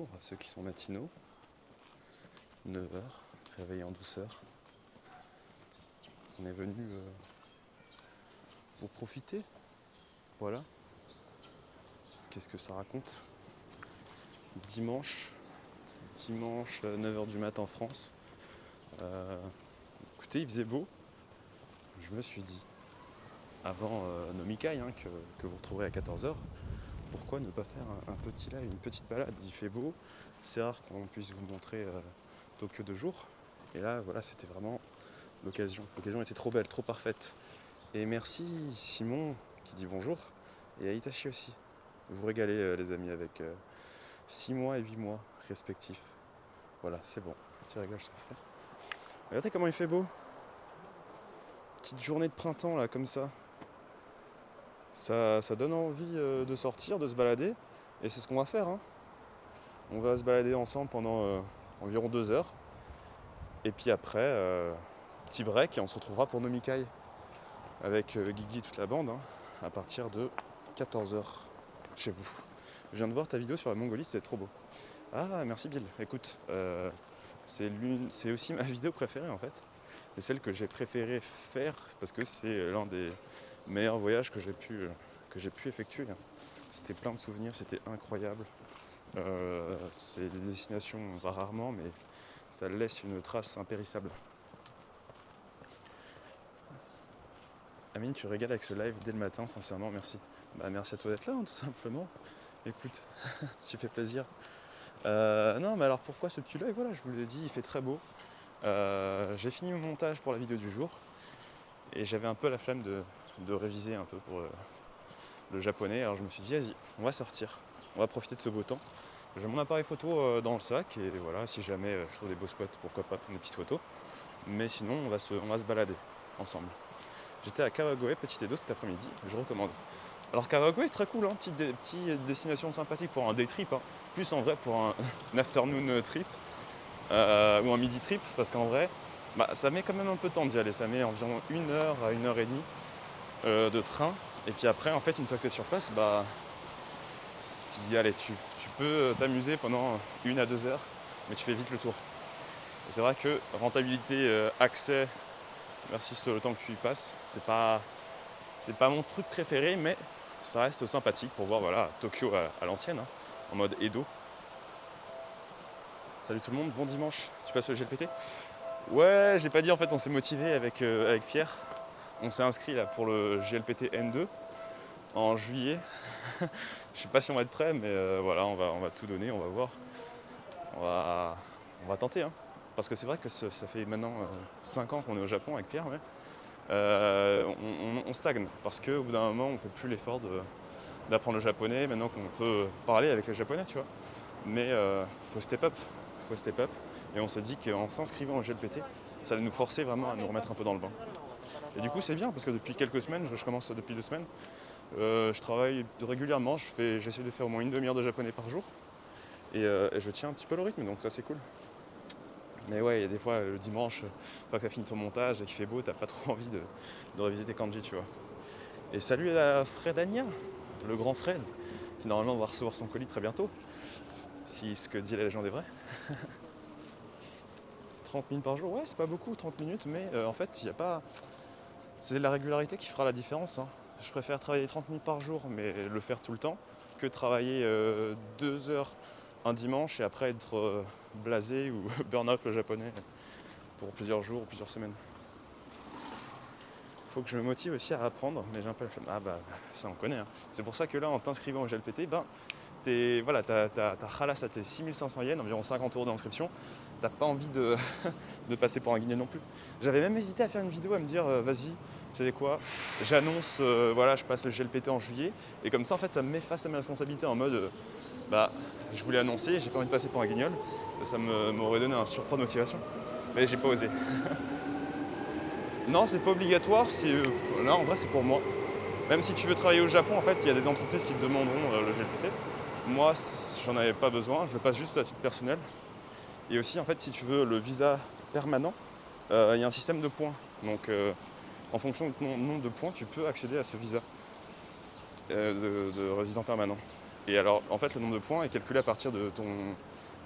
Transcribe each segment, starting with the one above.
bonjour à ceux qui sont matinaux. 9 heures, réveillé en douceur. On est venu pour profiter. Voilà. Qu'est-ce que ça raconte? Dimanche 9 heures du mat en France. Écoutez, il faisait beau. Je me suis dit, avant Nomikai, que vous retrouverez à 14 heures, pourquoi ne pas faire un petit live, une petite balade? Il fait beau, c'est rare qu'on puisse vous montrer Tokyo de jour. Et là, voilà, c'était vraiment l'occasion. L'occasion était trop belle, trop parfaite. Et merci Simon qui dit bonjour, et à Itachi aussi. Vous régalez les amis avec 6 mois et 8 mois respectifs. Voilà, c'est bon. Petit réglage sont faits. Regardez comment il fait beau. Petite journée de printemps là, comme ça. Ça donne envie de sortir, de se balader. Et c'est ce qu'on va faire. On va se balader ensemble pendant environ 2 heures. Et puis après, petit break et on se retrouvera pour Nomikai. Avec Guigui et toute la bande, à partir de 14 heures chez vous. Je viens de voir ta vidéo sur la Mongolie, c'était trop beau. Ah, merci Bill. Écoute, c'est aussi ma vidéo préférée en fait. C'est celle que j'ai préféré faire parce que c'est l'un des meilleurs voyages que j'ai pu effectuer. C'était plein de souvenirs, c'était incroyable. C'est des destinations, on va rarement, mais ça laisse une trace impérissable. Amine, tu régales avec ce live dès le matin, sincèrement, merci. Bah, merci à toi d'être là, tout simplement. Écoute, si tu fais plaisir. Non, mais alors pourquoi ce petit live? Voilà, je vous l'ai dit, il fait très beau. J'ai fini mon montage pour la vidéo du jour et j'avais un peu la flemme de réviser un peu pour le japonais. Alors je me suis dit, vas-y, on va sortir, on va profiter de ce beau temps. J'ai mon appareil photo dans le sac et voilà, si jamais je trouve des beaux spots, pourquoi pas prendre des petites photos. Mais sinon, on va se balader ensemble. J'étais à Kawagoe, Petit Edo cet après-midi, je recommande. Alors Kawagoe est très cool, petite destination sympathique pour un day trip, plus en vrai pour un afternoon trip ou un midi trip, parce qu'en vrai, ça met quand même un peu de temps d'y aller, ça met environ 1 heure à 1 heure et demie de train, et puis après en fait une fois que tu es sur place, allez, tu peux t'amuser pendant 1 à 2 heures, mais tu fais vite le tour. Et c'est vrai que rentabilité, accès, versus le temps que tu y passes, c'est pas mon truc préféré, mais ça reste sympathique pour voir voilà, Tokyo à l'ancienne, en mode Edo. Salut tout le monde, bon dimanche. Tu passes le GLPT? Ouais, je l'ai pas dit, en fait on s'est motivé avec Pierre. On s'est inscrit là pour le GLPT N2 en juillet. Je sais pas si on va être prêt, mais voilà, on va tout donner, on va voir. On va tenter, parce que c'est vrai que ça fait maintenant 5 ans qu'on est au Japon avec Pierre, ouais. On stagne parce qu'au bout d'un moment on fait plus l'effort d'apprendre le japonais maintenant qu'on peut parler avec les japonais, tu vois. Mais faut step up, et on s'est dit qu'en s'inscrivant au GLPT, ça allait nous forcer vraiment à nous remettre un peu dans le bain. Et du coup c'est bien parce que depuis quelques semaines, je commence depuis 2 semaines, je travaille régulièrement, j'essaie de faire au moins une demi-heure de japonais par jour et je tiens un petit peu le rythme, donc ça c'est cool. Mais ouais, il y a des fois, le dimanche, une fois que tu as fini ton montage et qu'il fait beau, t'as pas trop envie de réviser tes kanji, tu vois. Et salut à Fredania, le grand Fred, qui normalement va recevoir son colis très bientôt, si ce que dit la légende est vrai. 30 minutes par jour, ouais, c'est pas beaucoup, 30 minutes, mais en fait, il n'y a pas... C'est la régularité qui fera la différence. Je préfère travailler 30 minutes par jour, mais le faire tout le temps, que travailler 2 heures un dimanche et après être blasé ou burn-out le japonais pour plusieurs jours ou plusieurs semaines. Faut que je me motive aussi à apprendre, mais j'ai un peu la flemme. Ça on connaît. C'est pour ça que là, en t'inscrivant au GLPT, t'as ralasse à tes 6500 yens, environ 50 € d'inscription. T'as pas envie de passer pour un guignol non plus. J'avais même hésité à faire une vidéo, à me dire vas-y, vous savez quoi, j'annonce, je passe le GLPT en juillet, et comme ça en fait ça me met face à mes responsabilités en mode je voulais annoncer, j'ai pas envie de passer pour un guignol, ça m'aurait donné un surcroît de motivation, mais j'ai pas osé. Non, c'est pas obligatoire, là en vrai c'est pour moi. Même si tu veux travailler au Japon, en fait, il y a des entreprises qui te demanderont le GLPT. Moi, j'en avais pas besoin, je le passe juste à titre personnel. Et aussi, en fait, si tu veux le visa permanent, il y a un système de points. Donc, en fonction de ton nombre de points, tu peux accéder à ce visa de résident permanent. Et alors, en fait, le nombre de points est calculé à partir de ton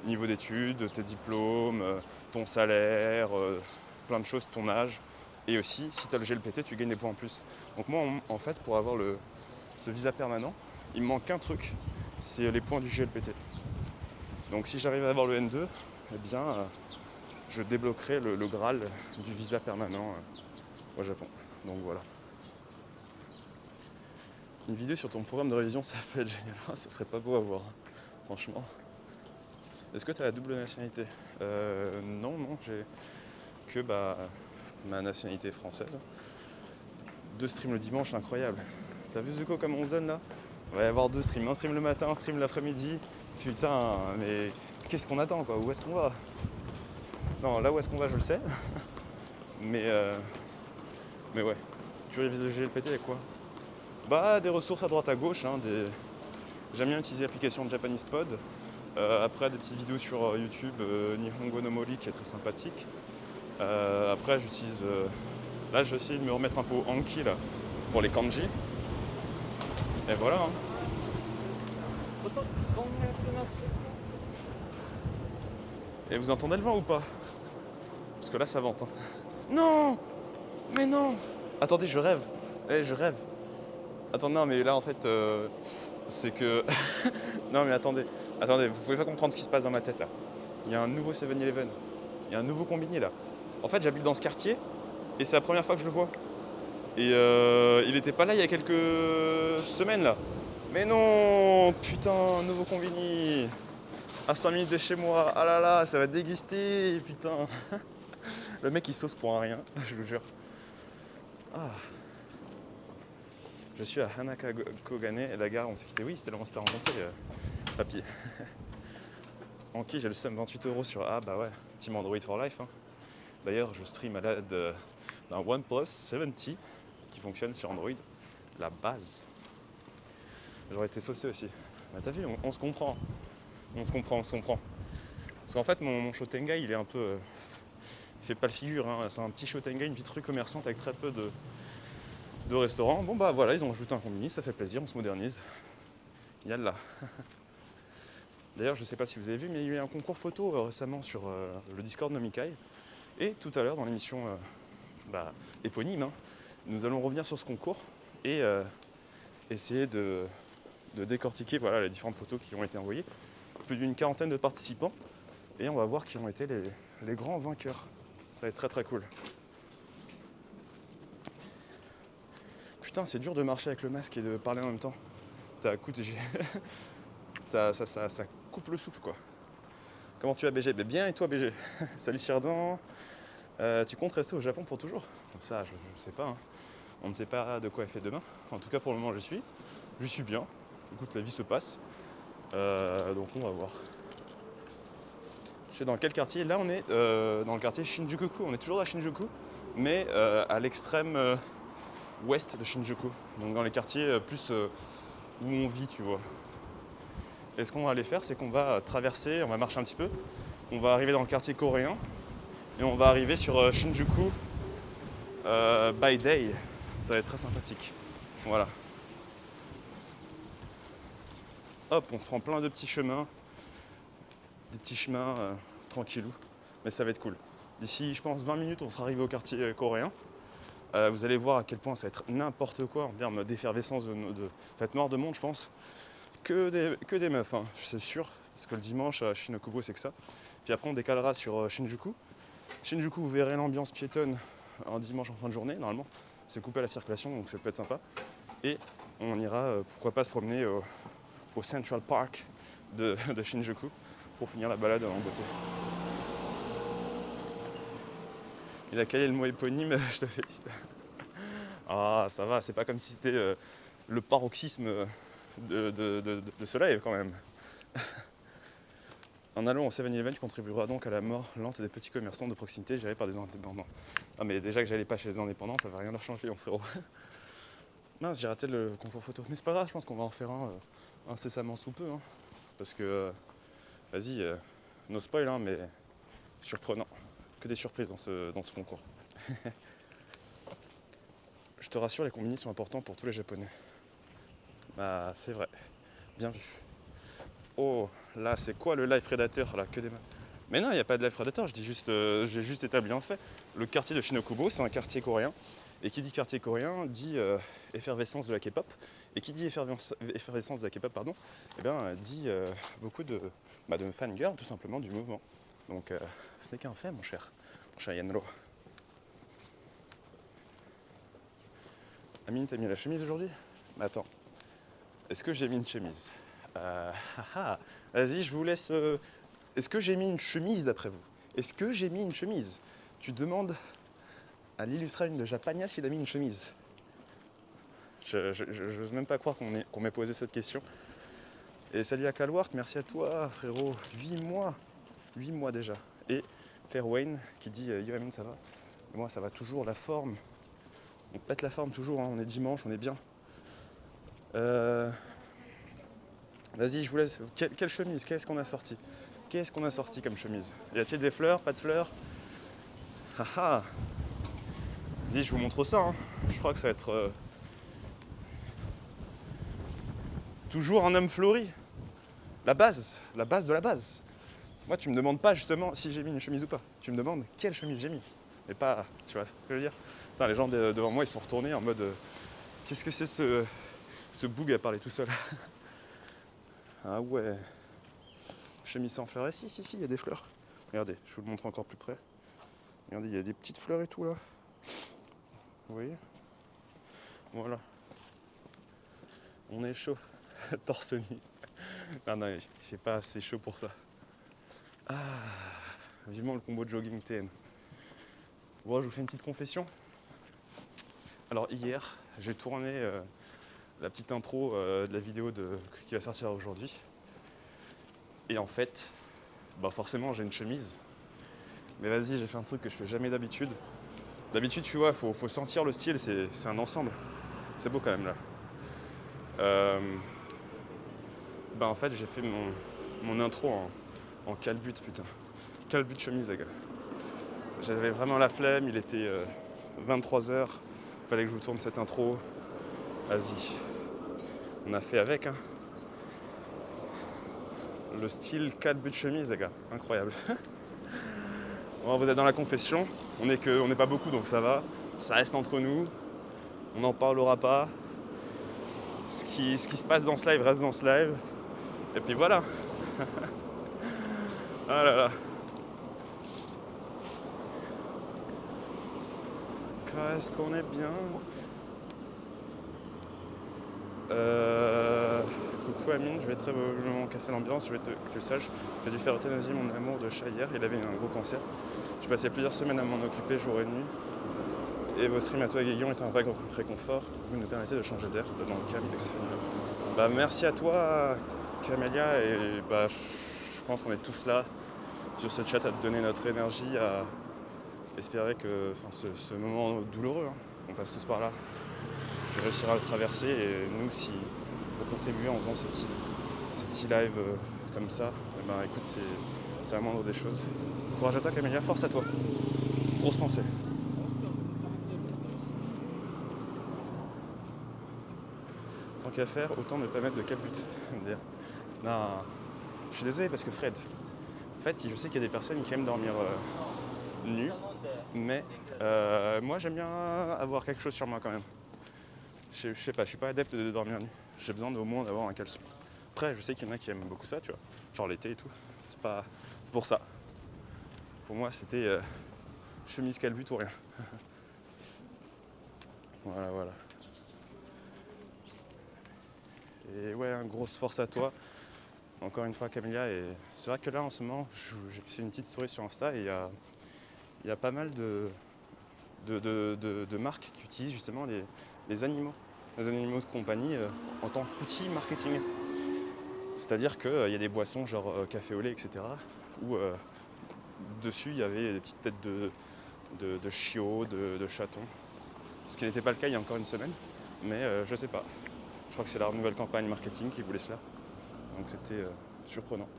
niveau d'études, tes diplômes, ton salaire, plein de choses, ton âge. Et aussi, si tu as le GLPT, tu gagnes des points en plus. Donc moi, en fait, pour avoir ce visa permanent, il me manque qu'un truc, c'est les points du GLPT. Donc si j'arrive à avoir le N2, eh bien, je débloquerai le Graal du visa permanent au Japon. Donc voilà. Une vidéo sur ton programme de révision, ça peut être génial. Ça serait pas beau à voir, franchement. Est-ce que tu as la double nationalité? Non, j'ai que ma nationalité française. 2 streams le dimanche, incroyable. T'as vu Zuko comme on zone là? On va y avoir 2 streams, un stream le matin, un stream l'après-midi. Putain, mais qu'est-ce qu'on attend quoi? Où est-ce qu'on va? Non, là où est-ce qu'on va, je le sais. Mais, mais ouais. Tu révises le GLPT avec quoi? Bah, des ressources à droite à gauche. J'aime bien utiliser l'application de Japanese Pod. Après, des petites vidéos sur YouTube, Nihongo no Mori qui est très sympathique. Après, j'utilise. Là, j'essaie de me remettre un peu au Anki là, pour les kanji. Et voilà. Hein. Et vous entendez le vent ou pas? Parce que là, ça vente. Hein. Non! Mais non! Attendez, je rêve. Je rêve. Attendez, non, mais là, en fait, c'est que... non, mais attendez, vous pouvez pas comprendre ce qui se passe dans ma tête, là. Il y a un nouveau 7-Eleven. Il y a un nouveau combini, là. En fait, j'habite dans ce quartier, et c'est la première fois que je le vois. Et il était pas là il y a quelques semaines, là. Mais non! Putain, un nouveau combini! À 5 minutes de chez moi. Ah là là, ça va déguster, putain. Le mec, il sauce pour un rien, je vous jure. Ah... Je suis à Hanaka Kogane, et la gare, on s'est quitté. Oui, c'était là où on s'était rencontré, papy. Anki, j'ai le seum 28 € sur. Ah bah ouais, Team Android for Life. Hein. D'ailleurs, je stream à l'aide d'un OnePlus 70 qui fonctionne sur Android, la base. J'aurais été saucé aussi. Bah t'as vu, on se comprend. On se comprend. Parce qu'en fait, mon Shotengai, il est un peu. Il fait pas le figure, hein. C'est un petit Shotengai, une petite rue commerçante avec très peu de restaurants. Bon bah voilà, ils ont ajouté un combini, ça fait plaisir, on se modernise. Yallah. D'ailleurs, je sais pas si vous avez vu, mais il y a eu un concours photo récemment sur le Discord Nomikai. Et tout à l'heure, dans l'émission éponyme, hein, nous allons revenir sur ce concours et essayer de décortiquer les différentes photos qui ont été envoyées. Plus d'une quarantaine de participants. Et on va voir qui ont été les grands vainqueurs. Ça va être très très cool. Putain, c'est dur de marcher avec le masque et de parler en même temps. Ça coupe le souffle quoi. Comment tu vas BG? Bien et toi BG? Salut Chirdan. Tu comptes rester au Japon pour toujours? Ça je sais pas. Hein. On ne sait pas de quoi est fait demain. En tout cas pour le moment je suis bien. Écoute, la vie se passe. Donc on va voir. Je sais dans quel quartier? Là on est dans le quartier Shinjuku. On est toujours à Shinjuku, mais à l'extrême ouest de Shinjuku. Donc dans les quartiers plus où on vit, tu vois. Et ce qu'on va aller faire, c'est qu'on va traverser, on va marcher un petit peu. On va arriver dans le quartier coréen et on va arriver sur Shinjuku by day. Ça va être très sympathique. Voilà. Hop, on se prend plein de petits chemins. Des petits chemins tranquillou. Mais ça va être cool. D'ici, je pense, 20 minutes, on sera arrivé au quartier coréen. Vous allez voir à quel point ça va être n'importe quoi en termes d'effervescence. Ça va être noir de monde, je pense. Que des meufs, hein, c'est sûr. Parce que le dimanche, à Shinokubo, c'est que ça. Puis après, on décalera sur Shinjuku. Shinjuku, vous verrez l'ambiance piétonne un dimanche en fin de journée. Normalement, c'est coupé à la circulation, donc ça peut être sympa. Et on ira, pourquoi pas, se promener au Central Park de Shinjuku pour finir la balade en beauté. Il a calé le mot éponyme, je te félicite. Ah, ça va, c'est pas comme si c'était le paroxysme de ce live quand même. En allant au 7-Eleven, tu contribueras donc à la mort lente des petits commerçants de proximité gérés par des indépendants. Ah mais déjà que j'allais pas chez les indépendants, ça va rien leur changer, mon frérot. Mince, j'ai raté le concours photo. Mais c'est pas grave, je pense qu'on va en faire un incessamment sous peu. Hein, parce que, vas-y, no spoil, hein, mais surprenant. Que des surprises dans ce concours. Je te rassure, les combini sont importants pour tous les Japonais. Bah, c'est vrai. Bien vu. Oh, là, c'est quoi le live prédateur là? Que des Mais non, il n'y a pas de live prédateur, j'ai juste établi un fait. Le quartier de Shinokubo, c'est un quartier coréen. Et qui dit quartier coréen dit effervescence de la K-pop. Et qui dit effervescence de la K-pop, pardon, eh bien, dit beaucoup de fangirls, tout simplement, du mouvement. Donc, ce n'est qu'un fait, mon cher Yenro. Amine, t'as mis la chemise aujourd'hui? Mais attends, est-ce que j'ai mis une chemise? Vas-y, je vous laisse. Est-ce que j'ai mis une chemise d'après vous? Est-ce que j'ai mis une chemise? Tu demandes à l'illustrine de Japania s'il a mis une chemise. Je n'ose même pas croire qu'on m'ait posé cette question. Et salut à Calwart, merci à toi frérot. 8 mois. 8 mois déjà. Et Fairwayne qui dit Yo Amine, ça va? Moi ça va toujours, la forme. On pète la forme toujours, hein. On est dimanche, on est bien. Vas-y, je vous laisse. Quelle chemise? Qu'est-ce qu'on a sorti? Qu'est-ce qu'on a sorti comme chemise? Y a-t-il des fleurs? Pas de fleurs? Haha. Dis, je vous montre ça. Hein. Je crois que ça va être toujours un homme fleuri. La base de la base. Moi, tu me demandes pas justement si j'ai mis une chemise ou pas. Tu me demandes quelle chemise j'ai mis. Mais pas, tu vois ce que je veux dire? Putain, les gens devant moi, ils sont retournés en mode qu'est-ce que c'est ce boug à parler tout seul? Ah ouais. Chemise sans fleurs. Si, il y a des fleurs. Regardez, je vous le montre encore plus près. Regardez, il y a des petites fleurs et tout là. Vous voyez? Voilà. On est chaud. Torse nu. Non, j'ai pas assez chaud pour ça. Ah, vivement le combo de jogging TN. Bon, je vous fais une petite confession. Alors hier, j'ai tourné la petite intro de la vidéo qui va sortir aujourd'hui. Et en fait, bah forcément j'ai une chemise. Mais vas-y, j'ai fait un truc que je fais jamais d'habitude. D'habitude, tu vois, faut sentir le style, c'est un ensemble. C'est beau quand même là. Bah en fait, j'ai fait mon intro en calbut, putain. Calbut chemise, les gars. J'avais vraiment la flemme, il était 23h. Fallait que je vous tourne cette intro. Vas-y. On a fait avec, hein. Le style calbut chemise, les gars. Incroyable. Bon, vous êtes dans la confession. On n'est pas beaucoup, donc ça va. Ça reste entre nous. On n'en parlera pas. Ce qui se passe dans ce live reste dans ce live. Et puis voilà. Ah là là. Qu'est-ce qu'on est bien. Coucou Amine, je vais très probablement casser l'ambiance, je vais que tu le saches. J'ai dû faire euthanasier mon amour de chat hier, il avait un gros cancer. J'ai passé plusieurs semaines à m'en occuper jour et nuit. Et vos streams à toi Guéguillon est un vrai réconfort. Vous nous permettez de changer d'air dans le calme. Bah merci à toi Camélia, et bah je pense qu'on est tous là sur ce chat à te donner notre énergie, à espérer que ce moment douloureux, hein, on passe tous par là, tu réussiras à le traverser, et nous si pour contribuer en faisant ces petits lives comme ça, et ben écoute, c'est la moindre des choses. Courage à toi Camélia, force à toi, grosse pensée. Tant qu'à faire, autant ne pas mettre de calbut. Non, je suis désolé parce que Fred, en fait, je sais qu'il y a des personnes qui aiment dormir nues, mais moi j'aime bien avoir quelque chose sur moi quand même. Je sais pas, je suis pas adepte de dormir nu. J'ai besoin au moins d'avoir un caleçon. Après, je sais qu'il y en a qui aiment beaucoup ça, tu vois, genre l'été et tout. C'est pour ça. Pour moi, c'était chemise calbut ou rien. Voilà. Et ouais, grosse force à toi. Encore une fois, Camélia. Et c'est vrai que là, en ce moment, j'ai fait une petite story sur Insta, et il y a pas mal de marques qui utilisent justement les animaux de compagnie en tant qu'outil marketing. C'est-à-dire qu'il y a des boissons genre café au lait, etc. où dessus il y avait des petites têtes de chiots, de chatons. Ce qui n'était pas le cas il y a encore une semaine, mais je sais pas. Je crois que c'est leur nouvelle campagne marketing qui voulait cela. Donc c'était surprenant.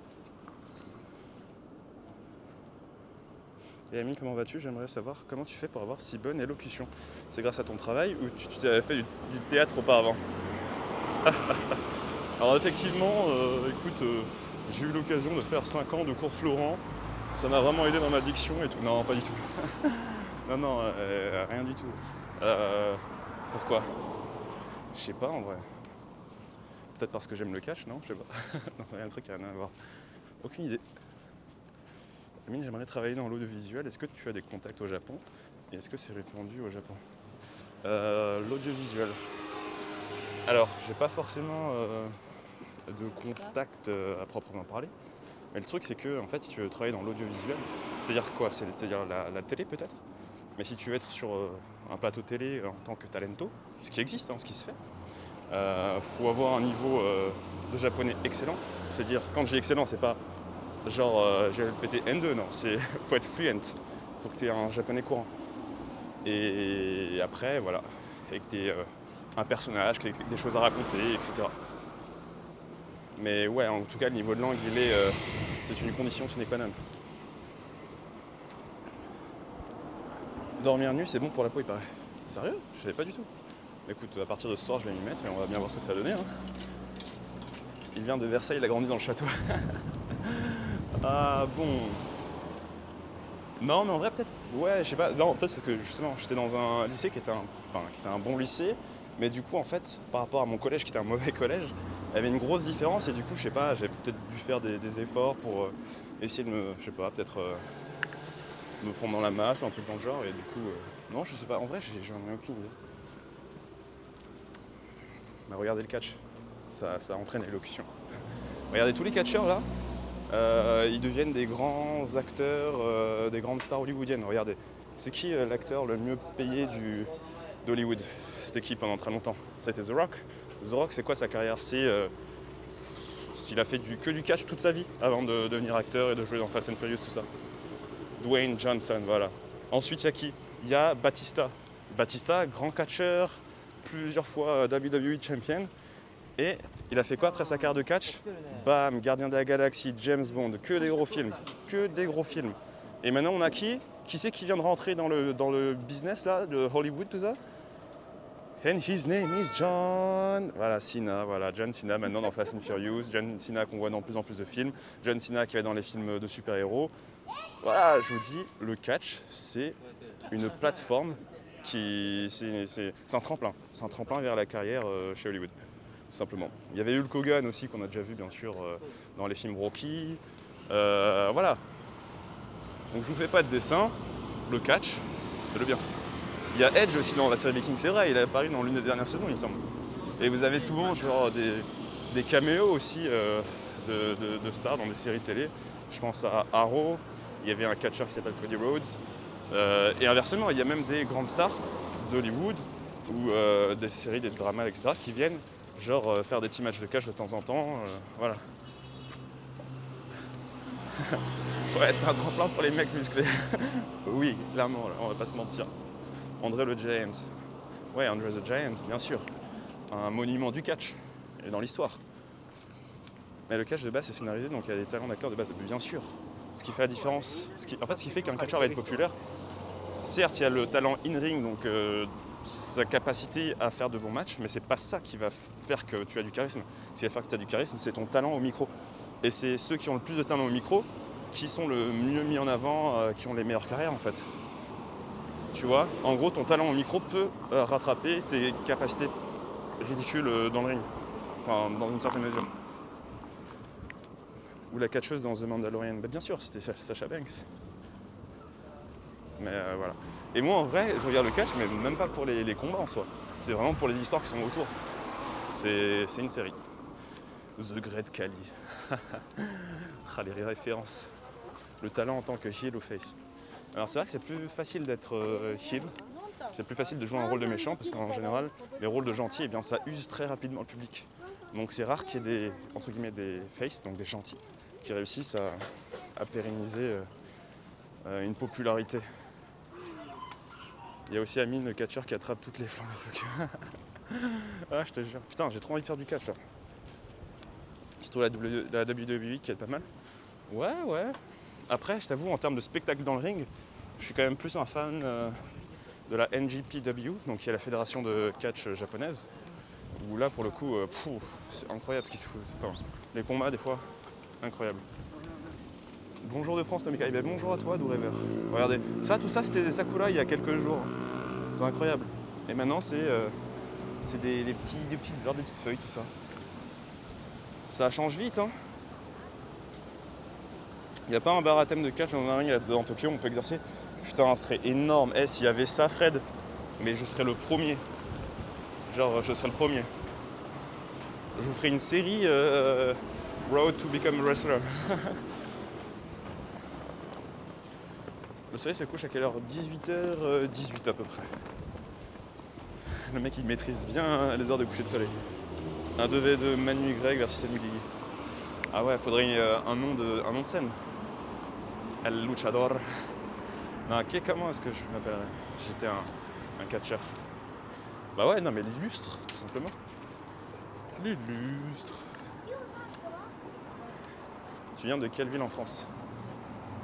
Et Amine, comment vas-tu? J'aimerais savoir comment tu fais pour avoir si bonne élocution. C'est grâce à ton travail ou tu t'avais fait du théâtre auparavant? Alors effectivement, écoute, j'ai eu l'occasion de faire 5 ans de cours Florent. Ça m'a vraiment aidé dans ma diction et tout. Non, pas du tout. Non, non, rien du tout. Pourquoi? Je sais pas en vrai. Peut-être parce que j'aime le cash, non? Je sais pas. Non, rien de truc à rien à voir. Aucune idée. Amine, j'aimerais travailler dans l'audiovisuel. Est-ce que tu as des contacts au Japon? Et est-ce que c'est répandu au Japon? L'audiovisuel. Alors, j'ai pas forcément de contact à proprement parler. Mais le truc, c'est que en fait, si tu veux travailler dans l'audiovisuel, c'est-à-dire quoi? C'est-à-dire la télé peut-être? Mais si tu veux être sur un plateau télé en tant que talento, ce qui existe, hein, ce qui se fait, faut avoir un niveau de japonais excellent. C'est-à-dire, quand je dis excellent, c'est pas genre j'ai le PT N2, non, c'est faut être fluent, faut que tu aies un japonais courant. Et après, voilà, et que tu aies un personnage, que tu aies des choses à raconter, etc. Mais ouais, en tout cas, le niveau de langue, c'est une condition sine qua non. Dormir nu, c'est bon pour la peau, il paraît. Sérieux? Je savais pas du tout. Écoute, à partir de ce soir, je vais m'y mettre et on va bien voir ce que ça va donner. Hein. Il vient de Versailles, il a grandi dans le château. Ah bon. Non, mais en vrai, peut-être. Ouais, je sais pas. Non, peut-être parce que justement, j'étais dans un lycée qui était un bon lycée. Mais du coup, en fait, par rapport à mon collège qui était un mauvais collège, il y avait une grosse différence. Et du coup, je sais pas, j'avais peut-être dû faire des efforts pour essayer de me. Je sais pas, peut-être me fondre dans la masse ou un truc dans le genre. Et du coup, non, je sais pas. En vrai, j'en ai aucune idée. Bah, regardez le catch. Ça entraîne l'élocution. Regardez tous les catcheurs là. Ils deviennent des grands acteurs, des grandes stars hollywoodiennes. Regardez, c'est qui l'acteur le mieux payé d'Hollywood? C'était qui pendant très longtemps? C'était The Rock. The Rock, c'est quoi sa carrière? Il a fait que du catch toute sa vie avant de devenir acteur et de jouer dans Fast and Furious, tout ça. Dwayne Johnson, voilà. Ensuite, il y a qui? Il y a Batista. Batista, grand catcheur, plusieurs fois WWE champion. Et il a fait quoi après sa carrière de catch? Bam, Gardien de la Galaxie, James Bond, que des gros films, que des gros films. Et maintenant on a qui? Qui c'est qui vient de rentrer dans le business là, de Hollywood, tout ça? And his name is John. Voilà, Cena, voilà, John Cena maintenant dans Fast and Furious, John Cena qu'on voit dans plus en plus de films, John Cena qui va dans les films de super-héros. Voilà, je vous dis, le catch, c'est une plateforme c'est un tremplin. C'est un tremplin vers la carrière chez Hollywood. Tout simplement. Il y avait Hulk Hogan aussi qu'on a déjà vu bien sûr dans les films Rocky. Voilà. Donc je vous fais pas de dessin. Le catch, c'est le bien. Il y a Edge aussi dans la série Vikings, c'est vrai, il a apparu dans l'une des dernières saisons il me semble. Et vous avez souvent genre des caméos aussi de stars dans des séries télé. Je pense à Arrow, il y avait un catcheur qui s'appelle Cody Rhodes. Et inversement, il y a même des grandes stars d'Hollywood ou des séries, des dramas, etc. qui viennent genre faire des petits matchs de catch de temps en temps, voilà. Ouais, c'est un tremplin pour les mecs musclés. Oui, clairement, on va pas se mentir. André le Giant. Ouais, André the Giant, bien sûr. Un monument du catch, et dans l'histoire. Mais le catch de base, c'est scénarisé, donc il y a des talents d'acteurs de base, bien sûr. Ce qui fait la différence, ce qui fait qu'un catcheur va être populaire, certes, il y a le talent in-ring, donc sa capacité à faire de bons matchs, mais c'est pas ça qui va faire que tu as du charisme. Ce qui va faire que tu as du charisme, c'est ton talent au micro. Et c'est ceux qui ont le plus de talent au micro qui sont le mieux mis en avant, qui ont les meilleures carrières en fait. Tu vois, en gros, ton talent au micro peut rattraper tes capacités ridicules dans le ring. Enfin, dans une certaine mesure. Ou la catcheuse dans The Mandalorian. Bah, bien sûr, c'était Sasha Banks. Mais voilà. Et moi en vrai, je regarde le catch, mais même pas pour les combats en soi. C'est vraiment pour les histoires qui sont autour. C'est une série. The Great Khali. Ah, les références. Le talent en tant que heel ou face. Alors c'est vrai que c'est plus facile d'être heel. C'est plus facile de jouer un rôle de méchant parce qu'en général, les rôles de gentil, eh bien, ça use très rapidement le public. Donc c'est rare qu'il y ait entre guillemets, des face, donc des gentils, qui réussissent à pérenniser une popularité. Il y a aussi Amine, le catcheur, qui attrape toutes les flammes de feu. Ah, je te jure. Putain, j'ai trop envie de faire du catch là. Surtout la WWE qui est pas mal. Ouais, ouais. Après, je t'avoue, en termes de spectacle dans le ring, je suis quand même plus un fan de la NJPW, donc qui est la fédération de catch japonaise. Où là pour le coup, c'est incroyable ce qui se fout. Enfin, les combats des fois, incroyable. Bonjour de France, Tomika. Eh bien, bonjour à toi, Doux Rêveur. Regardez, ça, tout ça, c'était des sakuras il y a quelques jours. C'est incroyable. Et maintenant, c'est des petites herbes, des petites feuilles, tout ça. Ça change vite, hein. Il n'y a pas un bar à thème de catch dans Tokyo, on peut exercer. Putain, ce serait énorme. Eh, s'il y avait ça, Fred, mais je serais le premier. Genre, je serais le premier. Je vous ferai une série Road to Become a Wrestler. Le soleil se couche à quelle heure? 18h18 à peu près. Le mec il maîtrise bien les heures de coucher de soleil. Un 2v de Manu Y versus Emily. Ah ouais, faudrait un nom de scène. El Luchador. Non, comment est-ce que je m'appellerais si j'étais un catcheur? Bah ouais, non mais l'illustre, tout simplement. L'illustre. Tu viens de quelle ville en France?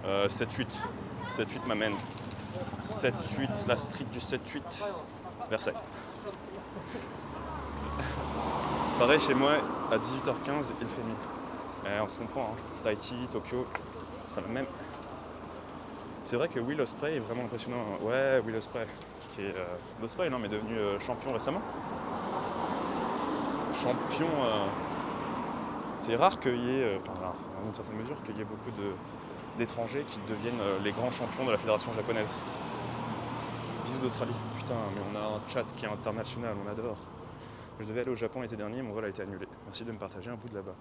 7-8. 7-8 m'amène. 7-8, la street du 7-8. Versailles. Pareil chez moi, à 18h15, il fait nuit. On se comprend, hein. Tahiti, Tokyo, ça va même. C'est vrai que Will Ospreay est vraiment impressionnant. Ouais, Will Ospreay. Ospreay, non, mais devenu champion récemment. Champion. C'est rare qu'il y ait, dans une certaine mesure, qu'il y ait beaucoup d'étrangers qui deviennent les grands champions de la fédération japonaise. Bisous d'Australie. Putain, mais on a un chat qui est international, on adore. Je devais aller au Japon l'été dernier, mon vol a été annulé. Merci de me partager un bout de là-bas.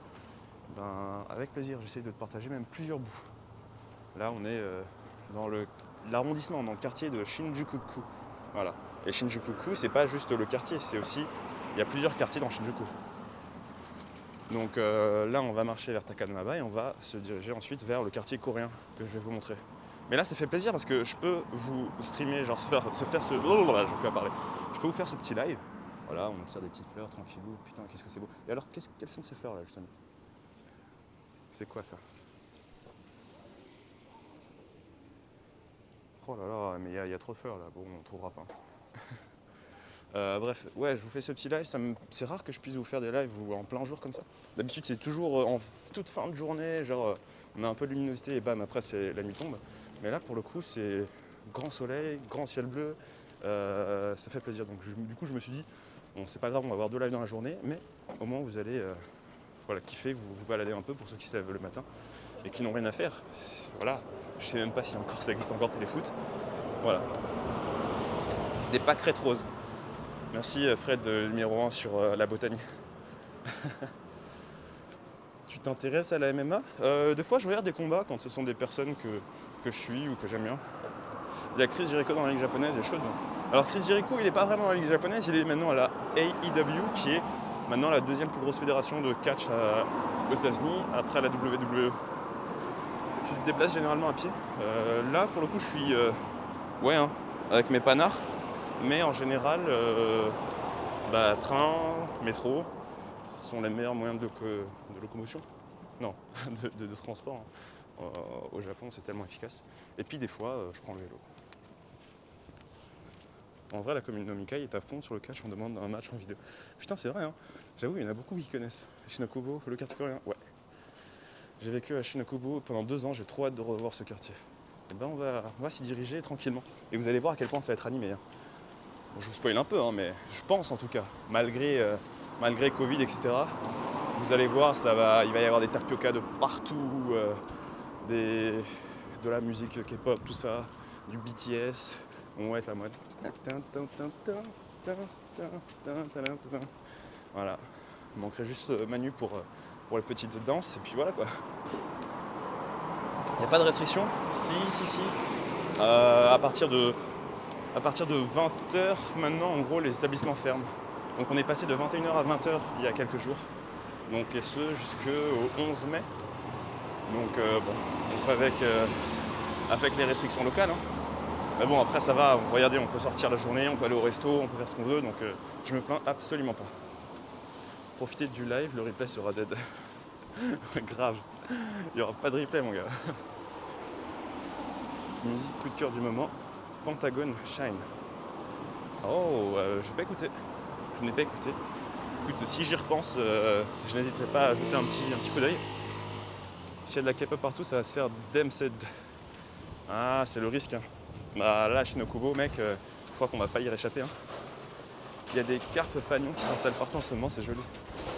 Ben, avec plaisir, j'essaye de te partager même plusieurs bouts. Là, on est dans l'arrondissement, dans le quartier de Shinjuku. Voilà. Et Shinjuku, c'est pas juste le quartier, c'est aussi. Il y a plusieurs quartiers dans Shinjuku. Donc là, on va marcher vers Takanmaba et on va se diriger ensuite vers le quartier coréen que je vais vous montrer. Mais là, ça fait plaisir parce que je peux vous streamer, genre se faire ce. Là, je vais parler. Je peux vous faire ce petit live. Voilà, on tire des petites fleurs, tranquillou. Putain, qu'est-ce que c'est beau. Et alors, quelles sont ces fleurs là, justement? C'est quoi ça? Oh là là, mais il y a trop de fleurs là. Bon, on ne trouvera pas. Bref, ouais, je vous fais ce petit live. C'est rare que je puisse vous faire des lives en plein jour comme ça. D'habitude, c'est toujours en toute fin de journée, genre on a un peu de luminosité et bam, après la nuit tombe. Mais là, pour le coup, c'est grand soleil, grand ciel bleu. Ça fait plaisir. Donc, du coup, je me suis dit, bon, c'est pas grave, on va avoir 2 lives dans la journée, mais au moins vous allez kiffer, vous balader un peu pour ceux qui se lèvent le matin et qui n'ont rien à faire. Voilà, je sais même pas si ça existe encore Téléfoot. Voilà. Des pâquerettes roses. Merci Fred, numéro 1 sur la botanie. Tu t'intéresses à la MMA? Des fois je regarde des combats quand ce sont des personnes que je suis ou que j'aime bien. Il y a Chris Jericho dans la ligue japonaise, il est chaud. Alors Chris Jericho, il n'est pas vraiment dans la ligue japonaise, il est maintenant à la AEW, qui est maintenant la deuxième plus grosse fédération de catch aux États-Unis, après la WWE. Tu te déplaces généralement à pied. Là, pour le coup, je suis avec mes panards. Mais en général, train, métro, ce sont les meilleurs moyens de locomotion. Non, de transport. Hein. Au Japon, c'est tellement efficace. Et puis des fois, je prends le vélo. En vrai, la communauté Nomikai est à fond sur le catch, on demande un match en vidéo. Putain, c'est vrai, hein. J'avoue, il y en a beaucoup qui connaissent. Shinakubo, le quartier coréen, ouais. J'ai vécu à Shinakubo pendant 2 ans, j'ai trop hâte de revoir ce quartier. Et ben on va s'y diriger tranquillement. Et vous allez voir à quel point ça va être animé. Hein. Bon, je vous spoil un peu, hein, mais je pense en tout cas, malgré Covid, etc. Vous allez voir, il va y avoir des tapioca de partout, de la musique K-pop, tout ça, du BTS, on va être la mode. Voilà, il manquerait juste Manu pour les petites danses, et puis voilà quoi. Il n'y a pas de restriction? Si. À partir de 20h, maintenant, en gros, les établissements ferment. Donc on est passé de 21h à 20h il y a quelques jours. Donc, et ce, jusqu'au 11 mai. Donc, on fait avec les restrictions locales. Hein. Mais bon, après, ça va. Regardez, on peut sortir la journée, on peut aller au resto, on peut faire ce qu'on veut. Donc, je me plains absolument pas. Profitez du live, le replay sera dead. Grave. Il n'y aura pas de replay, mon gars. Musique coup de cœur du moment. Pentagon Shine. Oh, j'ai pas écouté. Je n'ai pas écouté. Écoute, si j'y repense, je n'hésiterai pas à ajouter un petit coup d'œil. S'il y a de la K-pop partout, ça va se faire Damsed. Ah, c'est le risque. Hein. Bah là, Shinokubo, mec, je crois qu'on va pas y réchapper. Hein. Il y a des carpes fanions qui s'installent partout en ce moment, c'est joli.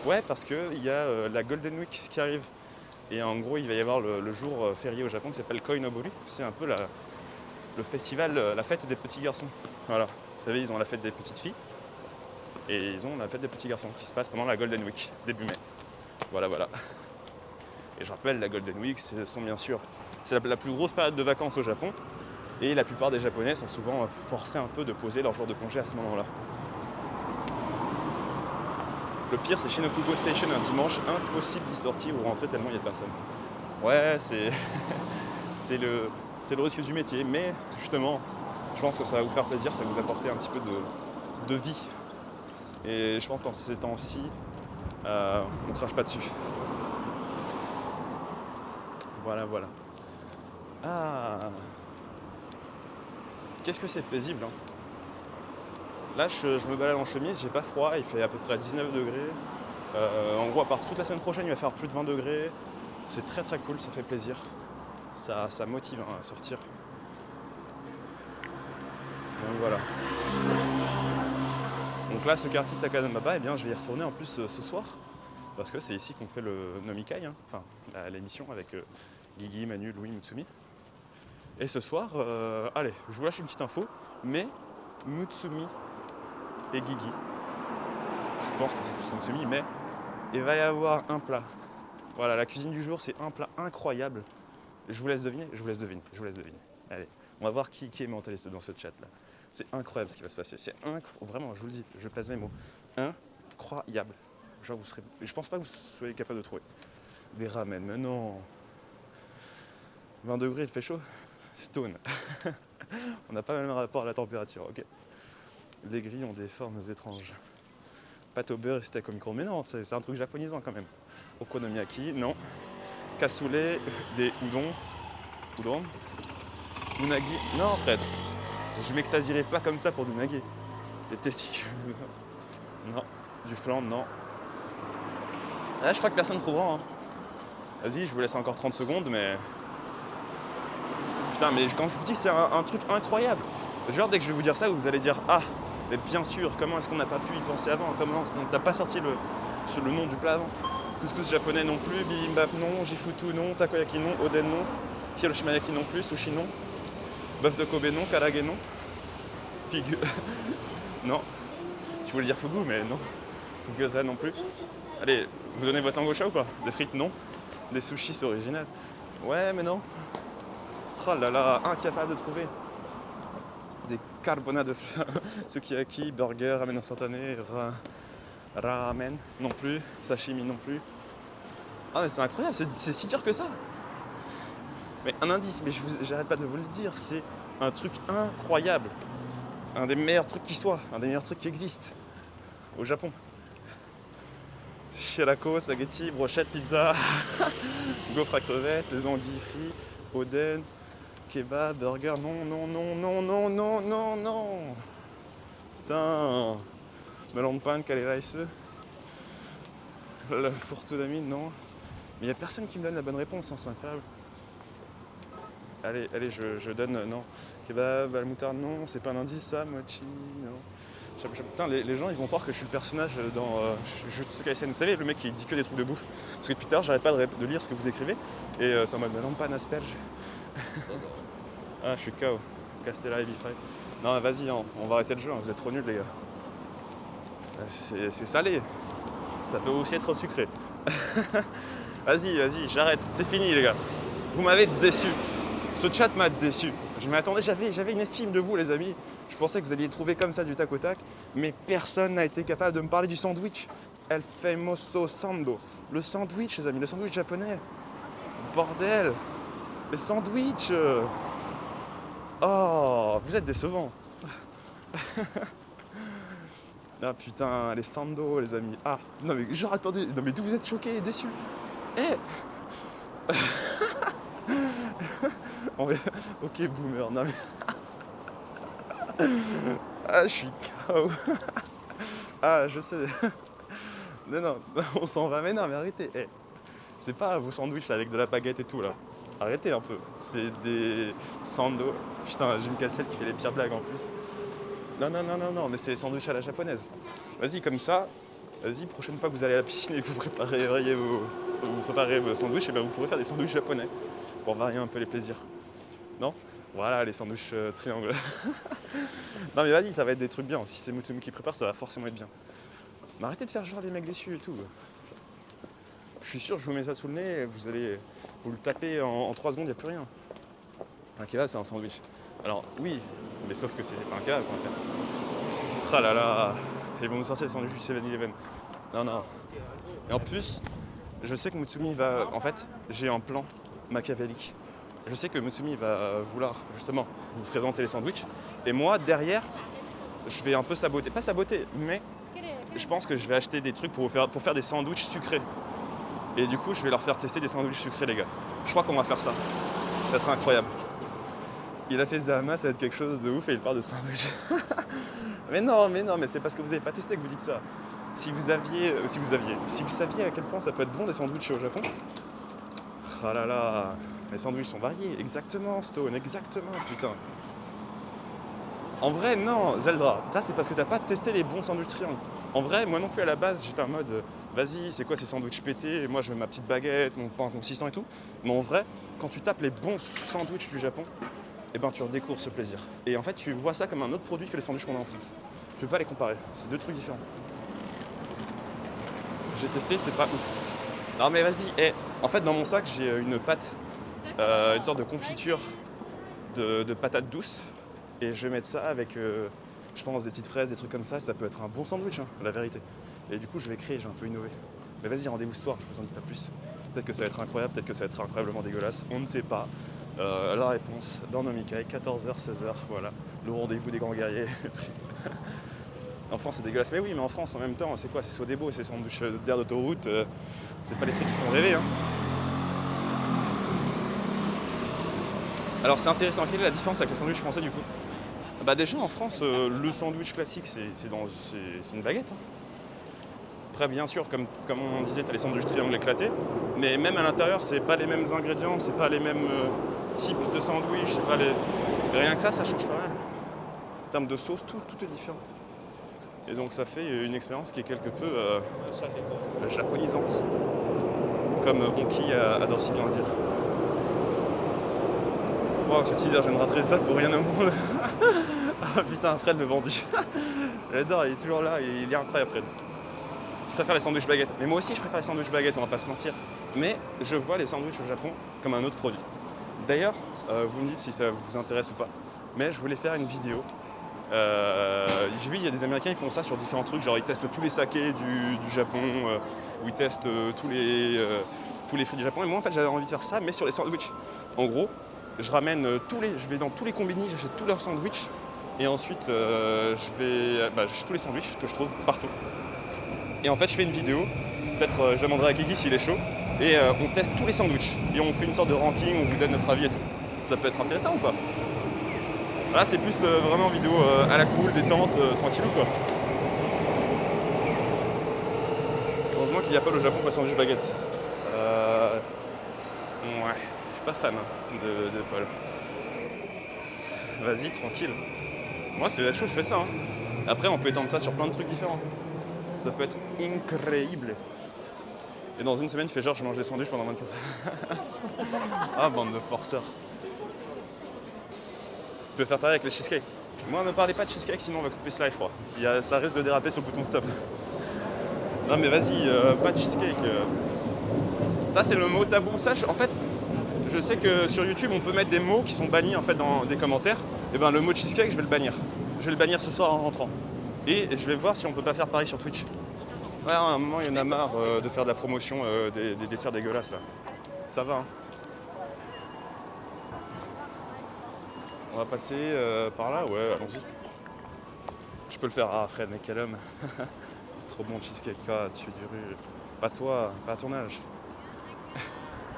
Ouais, parce qu'il y a la Golden Week qui arrive. Et en gros, il va y avoir le jour férié au Japon qui s'appelle Koinobori. C'est un peu le festival, la fête des petits garçons. Voilà. Vous savez, ils ont la fête des petites filles. Et ils ont la fête des petits garçons qui se passe pendant la Golden Week, début mai. Voilà, voilà. Et je rappelle, la Golden Week, c'est la plus grosse période de vacances au Japon. Et la plupart des Japonais sont souvent forcés un peu de poser leur jour de congé à ce moment-là. Le pire, c'est Shinokubo Station un dimanche, impossible d'y sortir ou rentrer tellement il y a de personnes. Ouais, c'est le risque du métier, mais justement, je pense que ça va vous faire plaisir, ça va vous apporter un petit peu de vie. Et je pense qu'en ces temps-ci, on crache pas dessus. Voilà, voilà. Ah, qu'est-ce que c'est paisible, hein. Là, je me balade en chemise, j'ai pas froid, il fait à peu près 19 degrés. En gros, à part toute la semaine prochaine, il va faire plus de 20 degrés. C'est très très cool, ça fait plaisir. Ça motive hein, à sortir. Donc voilà. Donc là, ce quartier de Takanababa, eh bien, je vais y retourner en plus ce soir. Parce que c'est ici qu'on fait le Nomikai, hein. Enfin, l'émission avec Guigui, Manu, Louis, Mutsumi. Et ce soir, allez, je vous lâche une petite info, mais Mutsumi et Guigui, je pense que c'est plus Mutsumi, mais il va y avoir un plat. Voilà, la cuisine du jour, c'est un plat incroyable. Je vous laisse deviner. Allez, on va voir qui est mentaliste dans ce chat là. C'est incroyable ce qui va se passer. C'est vraiment, je vous le dis, je pèse mes mots. Incroyable. Genre, je pense pas que vous soyez capable de trouver. Des ramen, mais non. 20 degrés, il fait chaud. Stone. On n'a pas le même rapport à la température, ok. Les grilles ont des formes étranges. Pâte au beurre et steak au micro. Mais non, c'est un truc japonisant quand même. Okonomiyaki, non. Cassoulet, des udon. Unagi, non Fred. Je m'extasierai pas comme ça pour du unagi. Des testicules, non. Du flan, non. Là, je crois que personne ne trouvera. Hein. Vas-y, je vous laisse encore 30 secondes, mais... Putain, mais quand je vous dis c'est un truc incroyable. Genre, dès que je vais vous dire ça, vous allez dire « Ah, mais bien sûr, comment est-ce qu'on n'a pas pu y penser avant? Comment est-ce qu'on n'a pas sorti le nom du plat avant ?» Couscous japonais non plus, bibimbap non, jifutu non, takoyaki non, oden non, hiroshimayaki non plus, sushi non, bœuf de Kobe non, karage non, figu... non. Je voulais dire fugu, mais non. Gyoza non plus. Allez, vous donnez votre langue au chat ou pas? Des frites non. Des sushis c'est original. Ouais, mais non. Oh là là, incapable de trouver. Des carbonades de sukiyaki, burger, ramen instantané, ramen non plus, sashimi non plus. Ah mais c'est incroyable, c'est si dur que ça. Mais un indice, mais j'arrête pas de vous le dire, c'est un truc incroyable. Un des meilleurs trucs qui soit, un des meilleurs trucs qui existent au Japon. Shirako, spaghetti, brochette, pizza, gaufre à crevettes, les anguilles frites, oden, kebab, burger, non. Putain, melon de pain, kale rice, le fourre-tout d'amis, non. Mais il n'y a personne qui me donne la bonne réponse, hein, c'est incroyable. Allez, je donne, non. Kebab, à la moutarde, non, c'est pas un indice ça, mochi, non. Putain, les gens ils vont croire que je suis le personnage dans Jujutsu Kaisen. Vous savez, le mec qui dit que des trucs de bouffe. Parce que depuis tard, j'arrête pas de lire ce que vous écrivez. Et c'est en mode, non, pas un asperge. Ah, je suis KO. Castella et Bifray. Non, vas-y, hein, on va arrêter le jeu, hein, vous êtes trop nuls, les gars. C'est salé. Ça peut aussi être sucré. Vas-y, j'arrête. C'est fini, les gars. Vous m'avez déçu. Ce chat m'a déçu. Je m'attendais, j'avais une estime de vous, les amis. Je pensais que vous alliez trouver comme ça du tac au tac, mais personne n'a été capable de me parler du sandwich. El famoso sando. Le sandwich, les amis, le sandwich japonais. Bordel. Les sandwichs. Oh, vous êtes décevants. Ah putain, les sando, les amis. Ah, non mais genre attendez, non mais d'où vous êtes choqués et déçus? Eh Ok, boomer, non mais... Ah, je suis KO. Ah, je sais. Non, non, on s'en va. Mais non, mais arrêtez. Eh, c'est pas vos sandwichs là, avec de la baguette et tout là. Arrêtez un peu. C'est des sando. Putain, j'ai une cassette qui fait les pires blagues en plus. Non, non, non, non, non, mais c'est les sandwichs à la japonaise. Vas-y, comme ça. Vas-y, prochaine fois que vous allez à la piscine et que vous préparez vos sandwichs, et ben vous pourrez faire des sandwichs japonais pour varier un peu les plaisirs. Non? Voilà, les sandwichs triangles. Non mais vas-y, ça va être des trucs bien. Si c'est Mutsumi qui prépare, ça va forcément être bien. Mais arrêtez de faire genre les mecs déçus et tout. Je suis sûr, je vous mets ça sous le nez, vous allez vous le taper en 3 secondes, il n'y a plus rien. Un kebab, c'est un sandwich. Alors oui, mais sauf que c'est pas un kebab, quoi. Ah là là, ils vont nous sortir les sandwichs du 7-Eleven. Non, non. Et en plus, je sais que Mutsumi va... En fait, j'ai un plan machiavélique. Je sais que Mutsumi va vouloir justement vous présenter les sandwichs. Et moi, derrière, je vais un peu saboter. Pas saboter, mais je pense que je vais acheter des trucs pour faire des sandwichs sucrés. Et du coup, je vais leur faire tester des sandwichs sucrés, les gars. Je crois qu'on va faire ça. Ça va être incroyable. Il a fait Zahama, ça va être quelque chose de ouf et il parle de sandwich. mais non, mais c'est parce que vous n'avez pas testé que vous dites ça. Si vous saviez à quel point ça peut être bon des sandwichs au Japon. Ah là là, les sandwichs sont variés. Exactement, Stone, exactement, putain. En vrai, non, Zeldra, ça c'est parce que t'as pas testé les bons sandwichs triangles. En vrai, moi non plus à la base, j'étais en mode vas-y, c'est quoi ces sandwichs pétés? Et moi je veux ma petite baguette, mon pain consistant et tout. Mais en vrai, quand tu tapes les bons sandwichs du Japon, eh ben tu redécouvres ce plaisir. Et en fait, tu vois ça comme un autre produit que les sandwichs qu'on a en France. Je peux pas les comparer, c'est deux trucs différents. J'ai testé, c'est pas ouf. Non mais vas-y, en fait dans mon sac j'ai une pâte, une sorte de confiture de patates douces. Et je vais mettre ça avec, je pense, des petites fraises, des trucs comme ça peut être un bon sandwich, hein, la vérité. Et du coup, je vais créer, j'ai un peu innové. Mais vas-y, rendez-vous ce soir, je vous en dis pas plus. Peut-être que ça va être incroyable, peut-être que ça va être incroyablement dégueulasse, on ne sait pas. La réponse dans Nomikai, 14h, 16h, voilà. Le rendez-vous des grands guerriers. En France, c'est dégueulasse. Mais oui, mais en France, en même temps, c'est quoi? C'est Sodebo, c'est sandwich d'air d'autoroute. C'est pas les trucs qui font rêver, hein. Alors, c'est intéressant. Quelle est la différence avec les sandwichs français, du coup? Bah déjà en France, le sandwich classique c'est une baguette. Hein. Après bien sûr, comme on disait, t'as les sandwichs triangles éclatés, mais même à l'intérieur c'est pas les mêmes ingrédients, c'est pas les mêmes types de sandwich, c'est pas les. Rien que ça change pas mal. En termes de sauce, tout est différent. Et donc ça fait une expérience qui est quelque peu japonisante. Comme Onki adore si bien le dire. Wow, ce teaser, je viens de rater ça pour rien au monde. Ah putain, Fred le vendu. J'adore, il est toujours là, il est incroyable Fred. Je préfère les sandwichs baguettes. Mais moi aussi je préfère les sandwichs baguettes, on va pas se mentir. Mais je vois les sandwichs au Japon comme un autre produit. D'ailleurs, vous me dites si ça vous intéresse ou pas. Mais je voulais faire une vidéo. J'ai vu, il y a des Américains, ils font ça sur différents trucs. Genre ils testent tous les sakés du Japon, ou ils testent tous les fruits du Japon. Et moi en fait j'avais envie de faire ça, mais sur les sandwichs. En gros, je vais dans tous les combini, j'achète tous leurs sandwichs. Et ensuite, j'achète tous les sandwichs que je trouve partout. Et en fait, je fais une vidéo. Peut-être je demanderai à Kiki s'il est chaud. Et on teste tous les sandwichs. Et on fait une sorte de ranking, on vous donne notre avis et tout. Ça peut être intéressant ou pas? Là, c'est plus vraiment vidéo à la cool, détente, tranquille quoi. Heureusement qu'il n'y a pas le Japon pour les sandwichs baguettes. Ouais, je suis pas fan de Paul. Vas-y, tranquille. Moi, c'est la chose, je fais ça. Hein. Après, on peut étendre ça sur plein de trucs différents. Ça peut être incroyable. Et dans une semaine, tu fais genre, je mange des sandwichs pendant 24 heures. Ah, bande de forceurs. Tu peux faire pareil avec les cheesecakes. Moi, ne parlez pas de cheesecake, sinon on va couper ce live, je crois. Ça risque de déraper sur le bouton stop. Non, mais vas-y, pas de cheesecake. Ça, c'est le mot tabou. Ça, en fait, je sais que sur YouTube, on peut mettre des mots qui sont bannis en fait dans des commentaires. Et ben le mot cheesecake, je vais le bannir. Je vais le bannir ce soir en rentrant. Et je vais voir si on peut pas faire pareil sur Twitch. Ouais, à un moment, il y en a marre de faire de la promotion des desserts dégueulasses. Là. Ça va, hein. On va passer par là, ouais, allons-y. Je peux le faire. Ah, Fred, mais quel homme. Trop bon cheesecake, tu es du rue. Pas toi, pas à ton âge.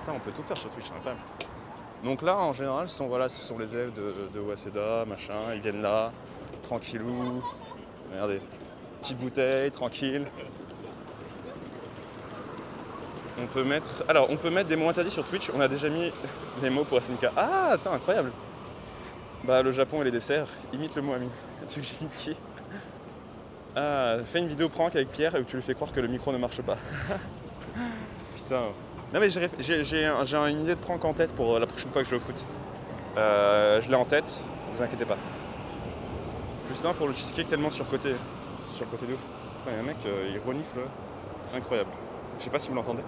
Putain, on peut tout faire sur Twitch, c'est incroyable. Donc là, en général, ce sont les élèves de Waseda, machin, ils viennent là, tranquillou. Regardez, petite bouteille, tranquille. On peut mettre... Alors, on peut mettre des mots interdits sur Twitch. On a déjà mis les mots pour SNK. Ah, attends, incroyable. Bah, le Japon et les desserts. Imite le mot ami. Tu veux que j'imite qui? Ah, fais une vidéo prank avec Pierre où tu lui fais croire que le micro ne marche pas. Putain. Non mais j'ai une idée de prank en tête pour la prochaine fois que je vais au foot. Je l'ai en tête, vous inquiétez pas. Plus simple pour le cheesecake tellement surcoté. Surcoté de ouf. Putain, il y a un mec, il renifle. Incroyable. Je sais pas si vous l'entendez.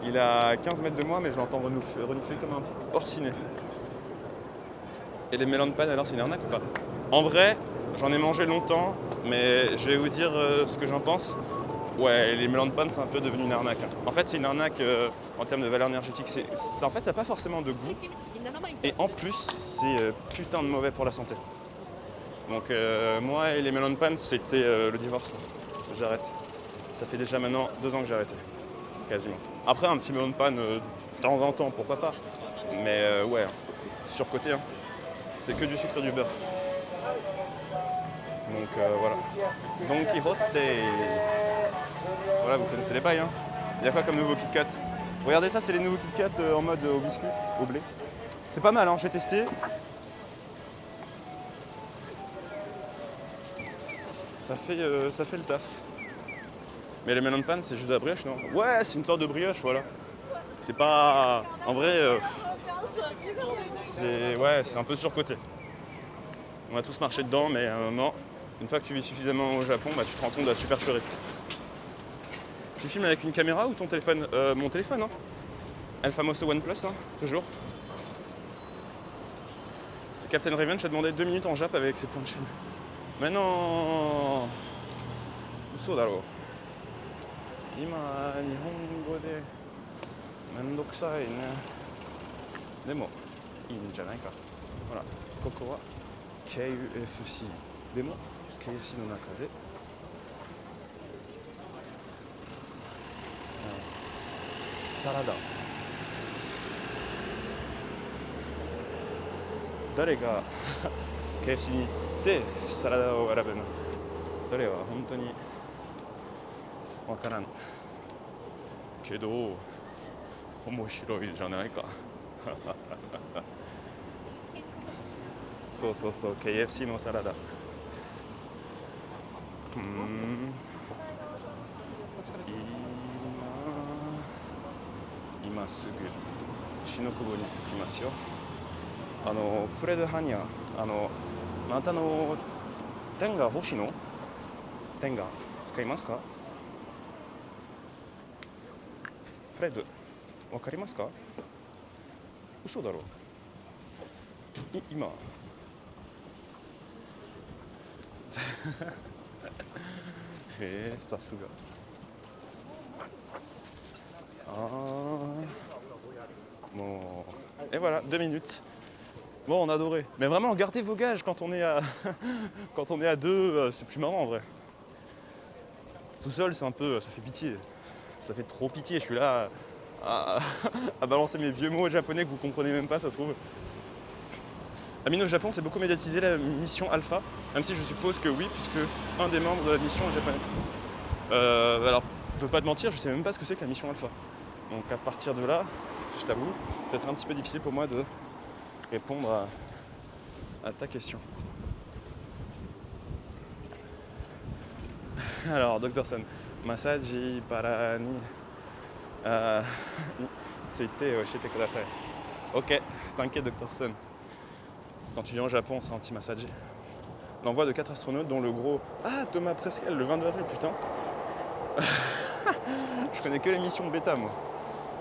Il est à 15 mètres de moi, mais je l'entends renifler comme un porcinet. Et les melons de panne, alors c'est une arnaque ou pas? En vrai, j'en ai mangé longtemps, mais je vais vous dire ce que j'en pense. Ouais, les melons de panne, c'est un peu devenu une arnaque. En fait, c'est une arnaque en termes de valeur énergétique. En fait, ça n'a pas forcément de goût. Et en plus, c'est putain de mauvais pour la santé. Donc moi et les melons de panne, c'était le divorce. J'arrête. Ça fait déjà maintenant 2 ans que j'ai arrêté. Quasiment. Après, un petit melon de panne de temps en temps, pourquoi pas. Mais ouais, surcoté, hein. C'est que du sucre et du beurre. Donc voilà. Don Quijote. Voilà, vous connaissez les bails, hein. Il y a quoi comme nouveau Kit Kat? Regardez ça, c'est les nouveaux Kit Kat en mode au biscuit, au blé. C'est pas mal, hein, j'ai testé. Ça fait le taf. Mais les melon pan, c'est juste de la brioche, non? Ouais, c'est une sorte de brioche, voilà. C'est pas... En vrai, c'est un peu surcoté. On va tous marcher dedans, mais à un moment, une fois que tu vis suffisamment au Japon, bah, tu te rends compte de la supercherie. Tu filmes avec une caméra ou ton téléphone? Mon téléphone, hein. El famoso OnePlus, hein, toujours. Captain Revenge a demandé 2 minutes en Jap avec ses points de chaîne. Mais non! Uso daro. Ima, Nihongo de mendokusai ne. Demo, ii n janai ka. Voilà. Koko wa KUFC. Demo, KFC no naka de. Salada. 誰が KFC に行ってサラダを選ぶの？それは本当にわからんけど面白いじゃないか。そうそうそう、 KFC のサラダ。今すぐ篠久保に着きますよ。フレッドハニャ、またテンガ欲しいの？テンガ使いますか？フレッド、わかりますか？嘘だろ。今へえ、さすが。Bon. Et voilà, 2 minutes. Bon, on a adoré. Mais vraiment, gardez vos gages quand on est à, quand on est à 2, c'est plus marrant en vrai. Tout seul, c'est un peu, ça fait pitié. Ça fait trop pitié. Je suis là à balancer mes vieux mots japonais que vous comprenez même pas, ça se trouve. Amine au Japon, c'est beaucoup médiatisé la mission Alpha, même si je suppose que oui, puisque un des membres de la mission est japonais. Alors, je peux pas te mentir, je sais même pas ce que c'est que la mission Alpha. Donc à partir de là, je t'avoue, ça va être un petit peu difficile pour moi de répondre à ta question. Alors, Dr. Son, Masaji para ni tsuite oshite kudasai. Ok, t'inquiète, Dr. Son. Quand tu viens au Japon, on sera anti-massagé. L'envoi de 4 astronautes, dont le gros... Ah, Thomas Presqu'el, le 22 avril, putain. Je connais que l'émission bêta, moi.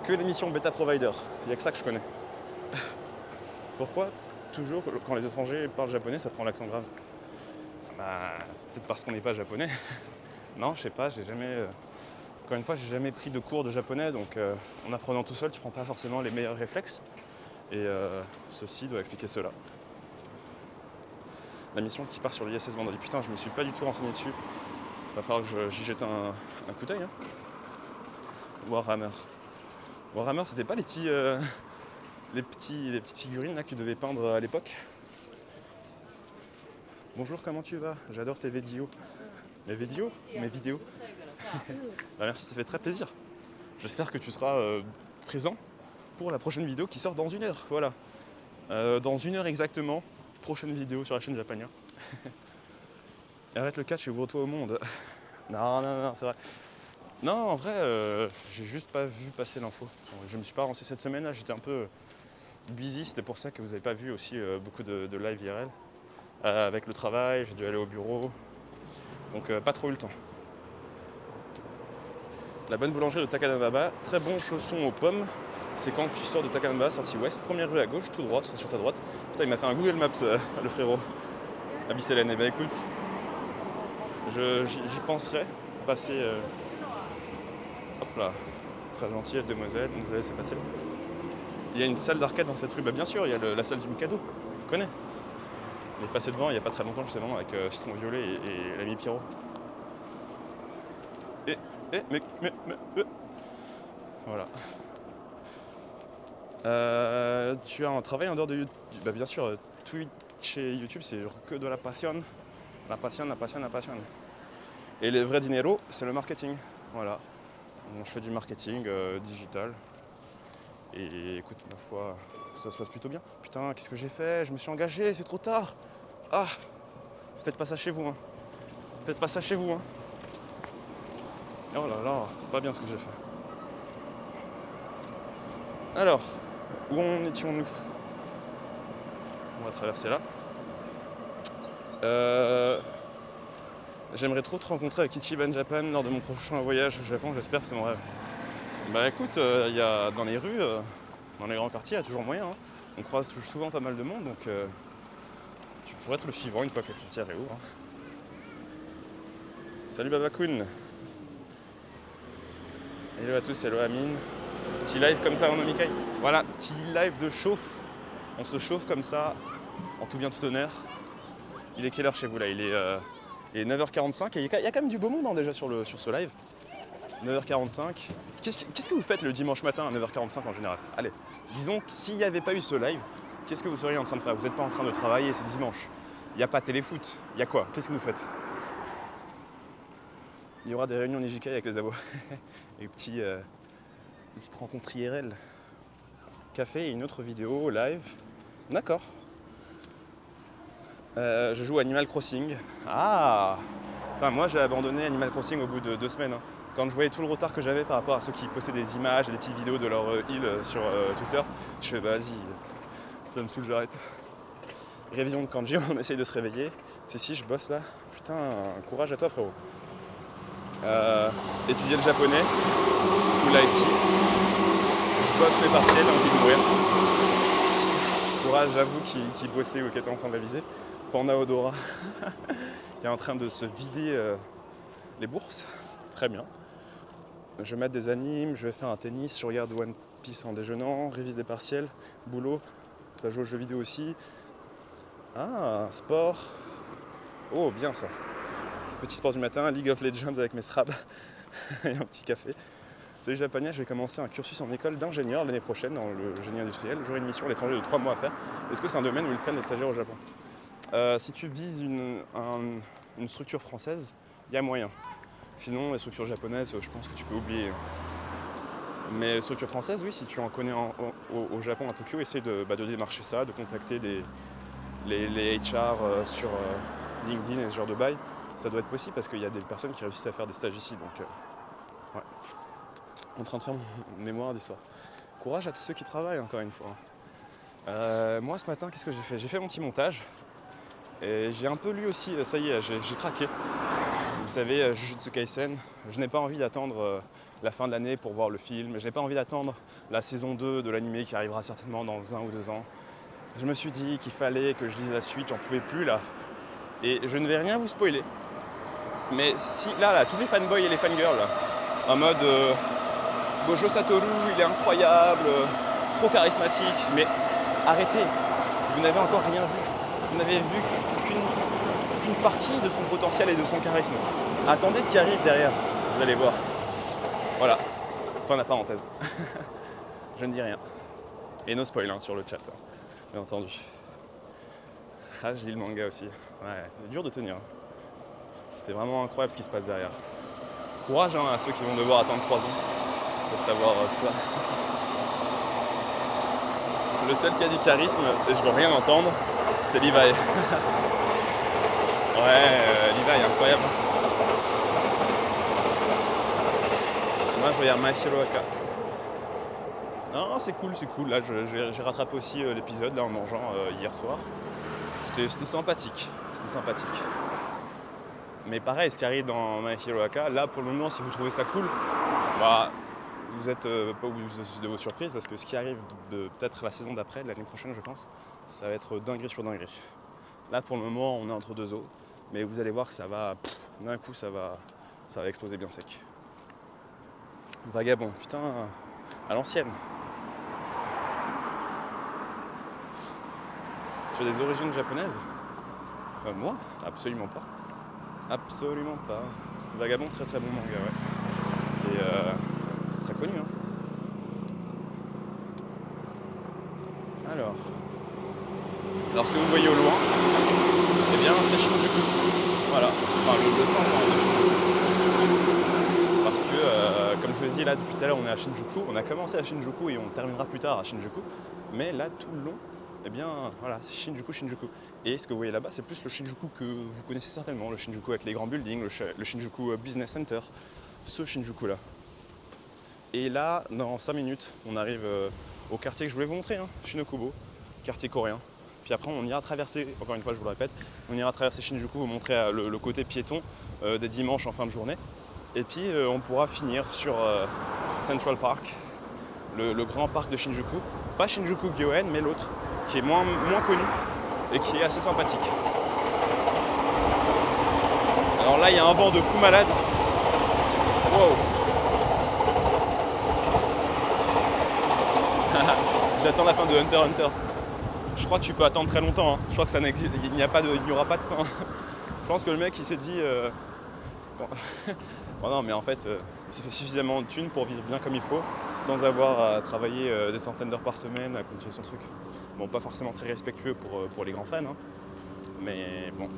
Que l'émission bêta provider. Il n'y a que ça que je connais. Pourquoi toujours, quand les étrangers parlent japonais, ça prend l'accent grave? Bah, peut-être parce qu'on n'est pas japonais. Non, je sais pas, j'ai jamais... Encore une fois, j'ai jamais pris de cours de japonais, donc en apprenant tout seul, tu prends pas forcément les meilleurs réflexes. Et ceci doit expliquer cela. La mission qui part sur l'ISS vendredi. Putain, je me suis pas du tout renseigné dessus. Il va falloir que j'y jette un coup d'œil. Hein. Warhammer. Warhammer, c'était pas les petites figurines là que tu devais peindre à l'époque? Bonjour, comment tu vas? J'adore tes vidéos. mes vidéos. Bah, merci, ça fait très plaisir. J'espère que tu seras présent pour la prochaine vidéo qui sort dans 1 heure. Voilà. Dans 1 heure exactement, prochaine vidéo sur la chaîne Japania. Arrête le catch et ouvre-toi au monde. Non, c'est vrai. Non, en vrai, j'ai juste pas vu passer l'info. Je me suis pas avancé cette semaine là, j'étais un peu busy, c'était pour ça que vous n'avez pas vu aussi beaucoup de live IRL. Avec le travail, j'ai dû aller au bureau, donc pas trop eu le temps. La bonne boulangerie de Takanababa, très bon chausson aux pommes. C'est quand tu sors de Takanababa, sortie ouest, première rue à gauche, tout droit, sur ta droite. Putain, il m'a fait un Google Maps, le frérot. Abyssalène. Eh ben écoute, j'y penserai, passer... Hop là, très gentille demoiselle, nous a laissé passer. Il y a une salle d'arcade dans cette rue, bah bien sûr, il y a la salle du Mikado, tu connais. Il est passé devant il n'y a pas très longtemps justement avec Citron Violet et l'ami Pierrot. Voilà. Tu as un travail en dehors de YouTube? Bah bien sûr, Twitch et YouTube c'est que de la passion. La passion. Et le vrai dinero, c'est le marketing. Voilà. Donc, je fais du marketing digital. Et écoute, ma foi, ça se passe plutôt bien. Putain, qu'est-ce que j'ai fait? Je me suis engagé, c'est trop tard. Ah, faites pas ça chez vous, hein. Faites pas ça chez vous, hein. Oh là là, c'est pas bien ce que j'ai fait. Alors, où en étions-nous? On va traverser là. J'aimerais trop te rencontrer avec Ichiban Japan lors de mon prochain voyage au Japon, j'espère, c'est mon rêve. Bah écoute, il y a dans les rues, dans les grands quartiers, il y a toujours moyen, hein. On croise souvent pas mal de monde, donc tu pourrais être le suivant une fois que les frontières réouvrent, hein. Salut Babakun. Hello à tous, hello Amine. Petit live comme ça en Omikai. Voilà, petit live de chauffe. On se chauffe comme ça, en tout bien tout honneur. Il est quelle heure chez vous là? Il est 9h45 et il y a quand même du beau monde hein, déjà sur ce live. 9h45. Qu'est-ce que vous faites le dimanche matin à 9h45 en général? Allez, disons que s'il n'y avait pas eu ce live, qu'est-ce que vous seriez en train de faire? Vous n'êtes pas en train de travailler, c'est dimanche. Il n'y a pas téléfoot. Il y a quoi? Qu'est-ce que vous faites? Il y aura des réunions Nijikai avec les abos. Et petites rencontres IRL. Café et une autre vidéo live. D'accord. Je joue Animal Crossing. Ah! Enfin, moi j'ai abandonné Animal Crossing au bout de 2 semaines. Hein. Quand je voyais tout le retard que j'avais par rapport à ceux qui postaient des images et des petites vidéos de leur île sur Twitter, je fais bah vas-y, ça me saoule, j'arrête. Révision de Kanji, on essaye de se réveiller. C'est si je bosse là. Putain, courage à toi frérot. Étudier le japonais ou l'IT. Je bosse mes partiels, envie de mourir. Courage à vous qui bossez ou qui êtes en train de réviser. Panda Odora qui est en train de se vider les bourses. Très bien. Je vais mettre des animes, je vais faire un tennis, je regarde One Piece en déjeunant, révise des partiels, boulot, ça joue aux jeux vidéo aussi. Ah, sport. Oh, bien ça. Petit sport du matin, League of Legends avec mes SRAB et un petit café. Salut Japania, je vais commencer un cursus en école d'ingénieur l'année prochaine dans le génie industriel. J'aurai une mission à l'étranger de 3 mois à faire. Est-ce que c'est un domaine où ils prennent des stagiaires au Japon? Si tu vises une structure française, il y a moyen. Sinon, les structures japonaises, je pense que tu peux oublier. Mais structure française, oui, si tu en connais au Japon, à Tokyo, essaie de démarcher ça, de contacter les HR sur LinkedIn et ce genre de bail. Ça doit être possible parce qu'il y a des personnes qui réussissent à faire des stages ici. Donc, ouais. En train de faire mon mémoire d'histoire. Courage à tous ceux qui travaillent, encore une fois. Moi, ce matin, qu'est-ce que j'ai fait? J'ai fait mon petit montage. Et j'ai un peu lu aussi, ça y est, j'ai craqué. Vous savez, Jujutsu Kaisen, je n'ai pas envie d'attendre la fin de l'année pour voir le film. Je n'ai pas envie d'attendre la saison 2 de l'anime qui arrivera certainement dans 1 ou 2 ans. Je me suis dit qu'il fallait que je lise la suite, j'en pouvais plus là. Et je ne vais rien vous spoiler. Mais si, là, tous les fanboys et les fangirls, là, en mode Gojo Satoru, il est incroyable, trop charismatique, mais arrêtez, vous n'avez encore rien vu. Vous n'avez vu qu'une partie de son potentiel et de son charisme. Attendez ce qui arrive derrière, vous allez voir. Voilà, fin de la parenthèse. Je ne dis rien. Et no spoil hein, sur le chat, hein, bien entendu. Ah, je lis le manga aussi. Ouais, c'est dur de tenir. C'est vraiment incroyable ce qui se passe derrière. Courage hein, à ceux qui vont devoir attendre 3 ans pour savoir tout ça. Le seul qui a du charisme, et je veux rien entendre, c'est Levi. Ouais, Levi est incroyable. Moi je regarde My Hero Aka. Non, c'est cool, c'est cool. Là, j'ai rattrapé aussi l'épisode là en mangeant hier soir. C'était sympathique. C'était sympathique. Mais pareil, ce qui arrive dans My Hero Aka, là pour le moment, si vous trouvez ça cool, bah vous êtes pas au bout de vos surprises parce que ce qui arrive de peut-être la saison d'après, l'année prochaine je pense, ça va être dinguerie sur dinguerie. Là pour le moment, on est entre deux eaux, mais vous allez voir que ça va, d'un coup ça va exploser bien sec. Vagabond, putain, à l'ancienne. Tu as des origines japonaises ? Moi ? Absolument pas. Absolument pas. Vagabond, très très bon manga, ouais. C'est très connu, hein. Alors, ce que vous voyez au loin, eh bien c'est Shinjuku. Voilà, enfin le centre de Shinjuku. Parce que, comme je vous l'ai dit, là depuis tout à l'heure on est à Shinjuku, on a commencé à Shinjuku et on terminera plus tard à Shinjuku. Mais là tout le long, eh bien voilà, c'est Shinjuku. Et ce que vous voyez là-bas, c'est plus le Shinjuku que vous connaissez certainement, le Shinjuku avec les grands buildings, le Shinjuku Business Center, ce Shinjuku là. Et là, dans 5 minutes, on arrive au quartier que je voulais vous montrer, hein, Shinokubo, quartier coréen. Puis après, on ira traverser, encore une fois, je vous le répète, on ira traverser Shinjuku, vous montrer le côté piéton des dimanches en fin de journée. Et puis, on pourra finir sur Central Park, le grand parc de Shinjuku. Pas Shinjuku Gyoen, mais l'autre, qui est moins connu et qui est assez sympathique. Alors là, il y a un vent de fou malade. Wow! J'attends la fin de Hunter x Hunter. Je crois que tu peux attendre très longtemps. Hein. Je crois que ça n'existe, il n'y aura pas de fin. Je pense que le mec il s'est dit bon. Bon, non mais en fait il s'est fait suffisamment de thunes pour vivre bien comme il faut, sans avoir à travailler des centaines d'heures par semaine à continuer son truc. Bon, pas forcément très respectueux pour les grands fans, hein. Mais bon,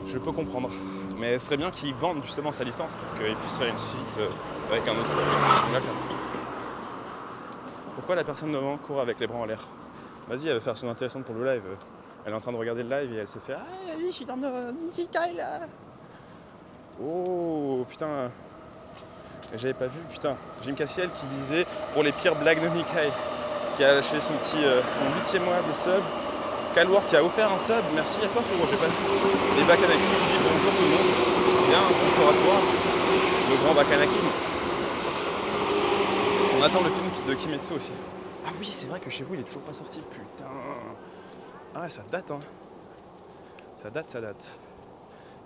je peux comprendre. Mais ce serait bien qu'il vende justement sa licence pour qu'il puisse faire une suite avec un autre manga. Pourquoi la personne devant court avec les bras en l'air? Vas-y, elle va faire son intéressante pour le live. Elle est en train de regarder le live et elle s'est fait « Ah oui, je suis dans le Nikikai là !» Oh putain, j'avais pas vu, putain. Jim Cassiel qui disait pour les pires blagues de Nikai, qui a lâché son 8e mois de sub. Calwar qui a offert un sub, merci à toi frérot, j'ai pas vu. Et Bakanaki qui dit bonjour tout le monde. Bien, bonjour à toi, le grand Bakanaki. On attend le film de Kimetsu aussi. Ah oui, c'est vrai que chez vous il est toujours pas sorti, putain. Ah ouais, ça date hein. Ça date.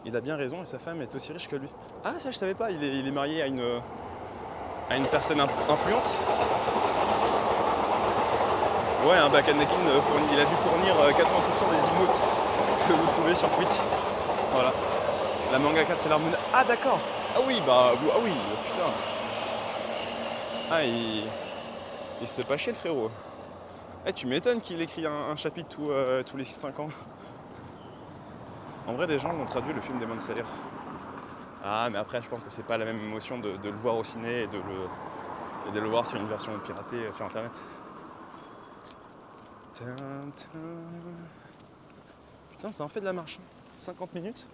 Il a bien raison et sa femme est aussi riche que lui. Ah ça je savais pas, il est marié à une personne influente. Ouais, un Bakanakin, il a dû fournir 80% des emotes que vous trouvez sur Twitch. Voilà. La mangaka de Sailor Moon. Ah d'accord. Ah oui, putain. Ah il se fait pas chier le frérot. Eh, tu m'étonnes qu'il écrit un chapitre tous les 5 ans. En vrai, des gens ont traduit le film Demon Slayer. Ah, mais après, je pense que c'est pas la même émotion de le voir au ciné et de le voir sur une version piratée sur internet. Putain, ça en fait de la marche. 50 minutes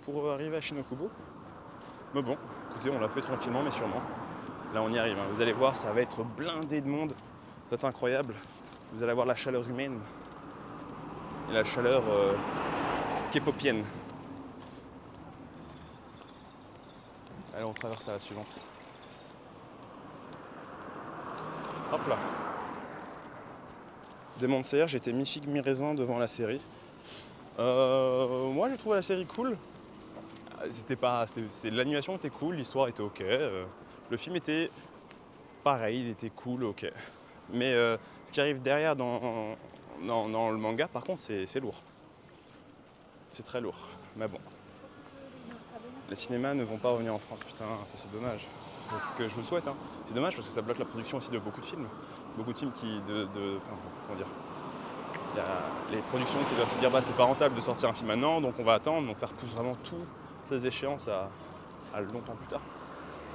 pour arriver à Shinokubo. Mais bon, écoutez, on l'a fait tranquillement, mais sûrement. Là, on y arrive. Hein. Vous allez voir, ça va être blindé de monde. Ça va être incroyable. Vous allez avoir la chaleur humaine et la chaleur képopienne. Allez, on traverse à la suivante. Hop là. Demon Slayer, j'étais mi-figue mi-raisin devant la série. Moi, j'ai trouvé la série cool. L'animation était cool, l'histoire était ok. Le film était pareil, il était cool, ok. Mais ce qui arrive derrière dans le manga, par contre, c'est lourd. C'est très lourd. Mais bon. Les cinémas ne vont pas revenir en France, putain, ça c'est dommage. C'est ce que je vous souhaite. Hein. C'est dommage parce que ça bloque la production aussi de beaucoup de films. Beaucoup de films qui. Enfin, comment dire. Il y a les productions qui doivent se dire bah c'est pas rentable de sortir un film maintenant, donc on va attendre, donc ça repousse vraiment toutes les échéances à longtemps plus tard.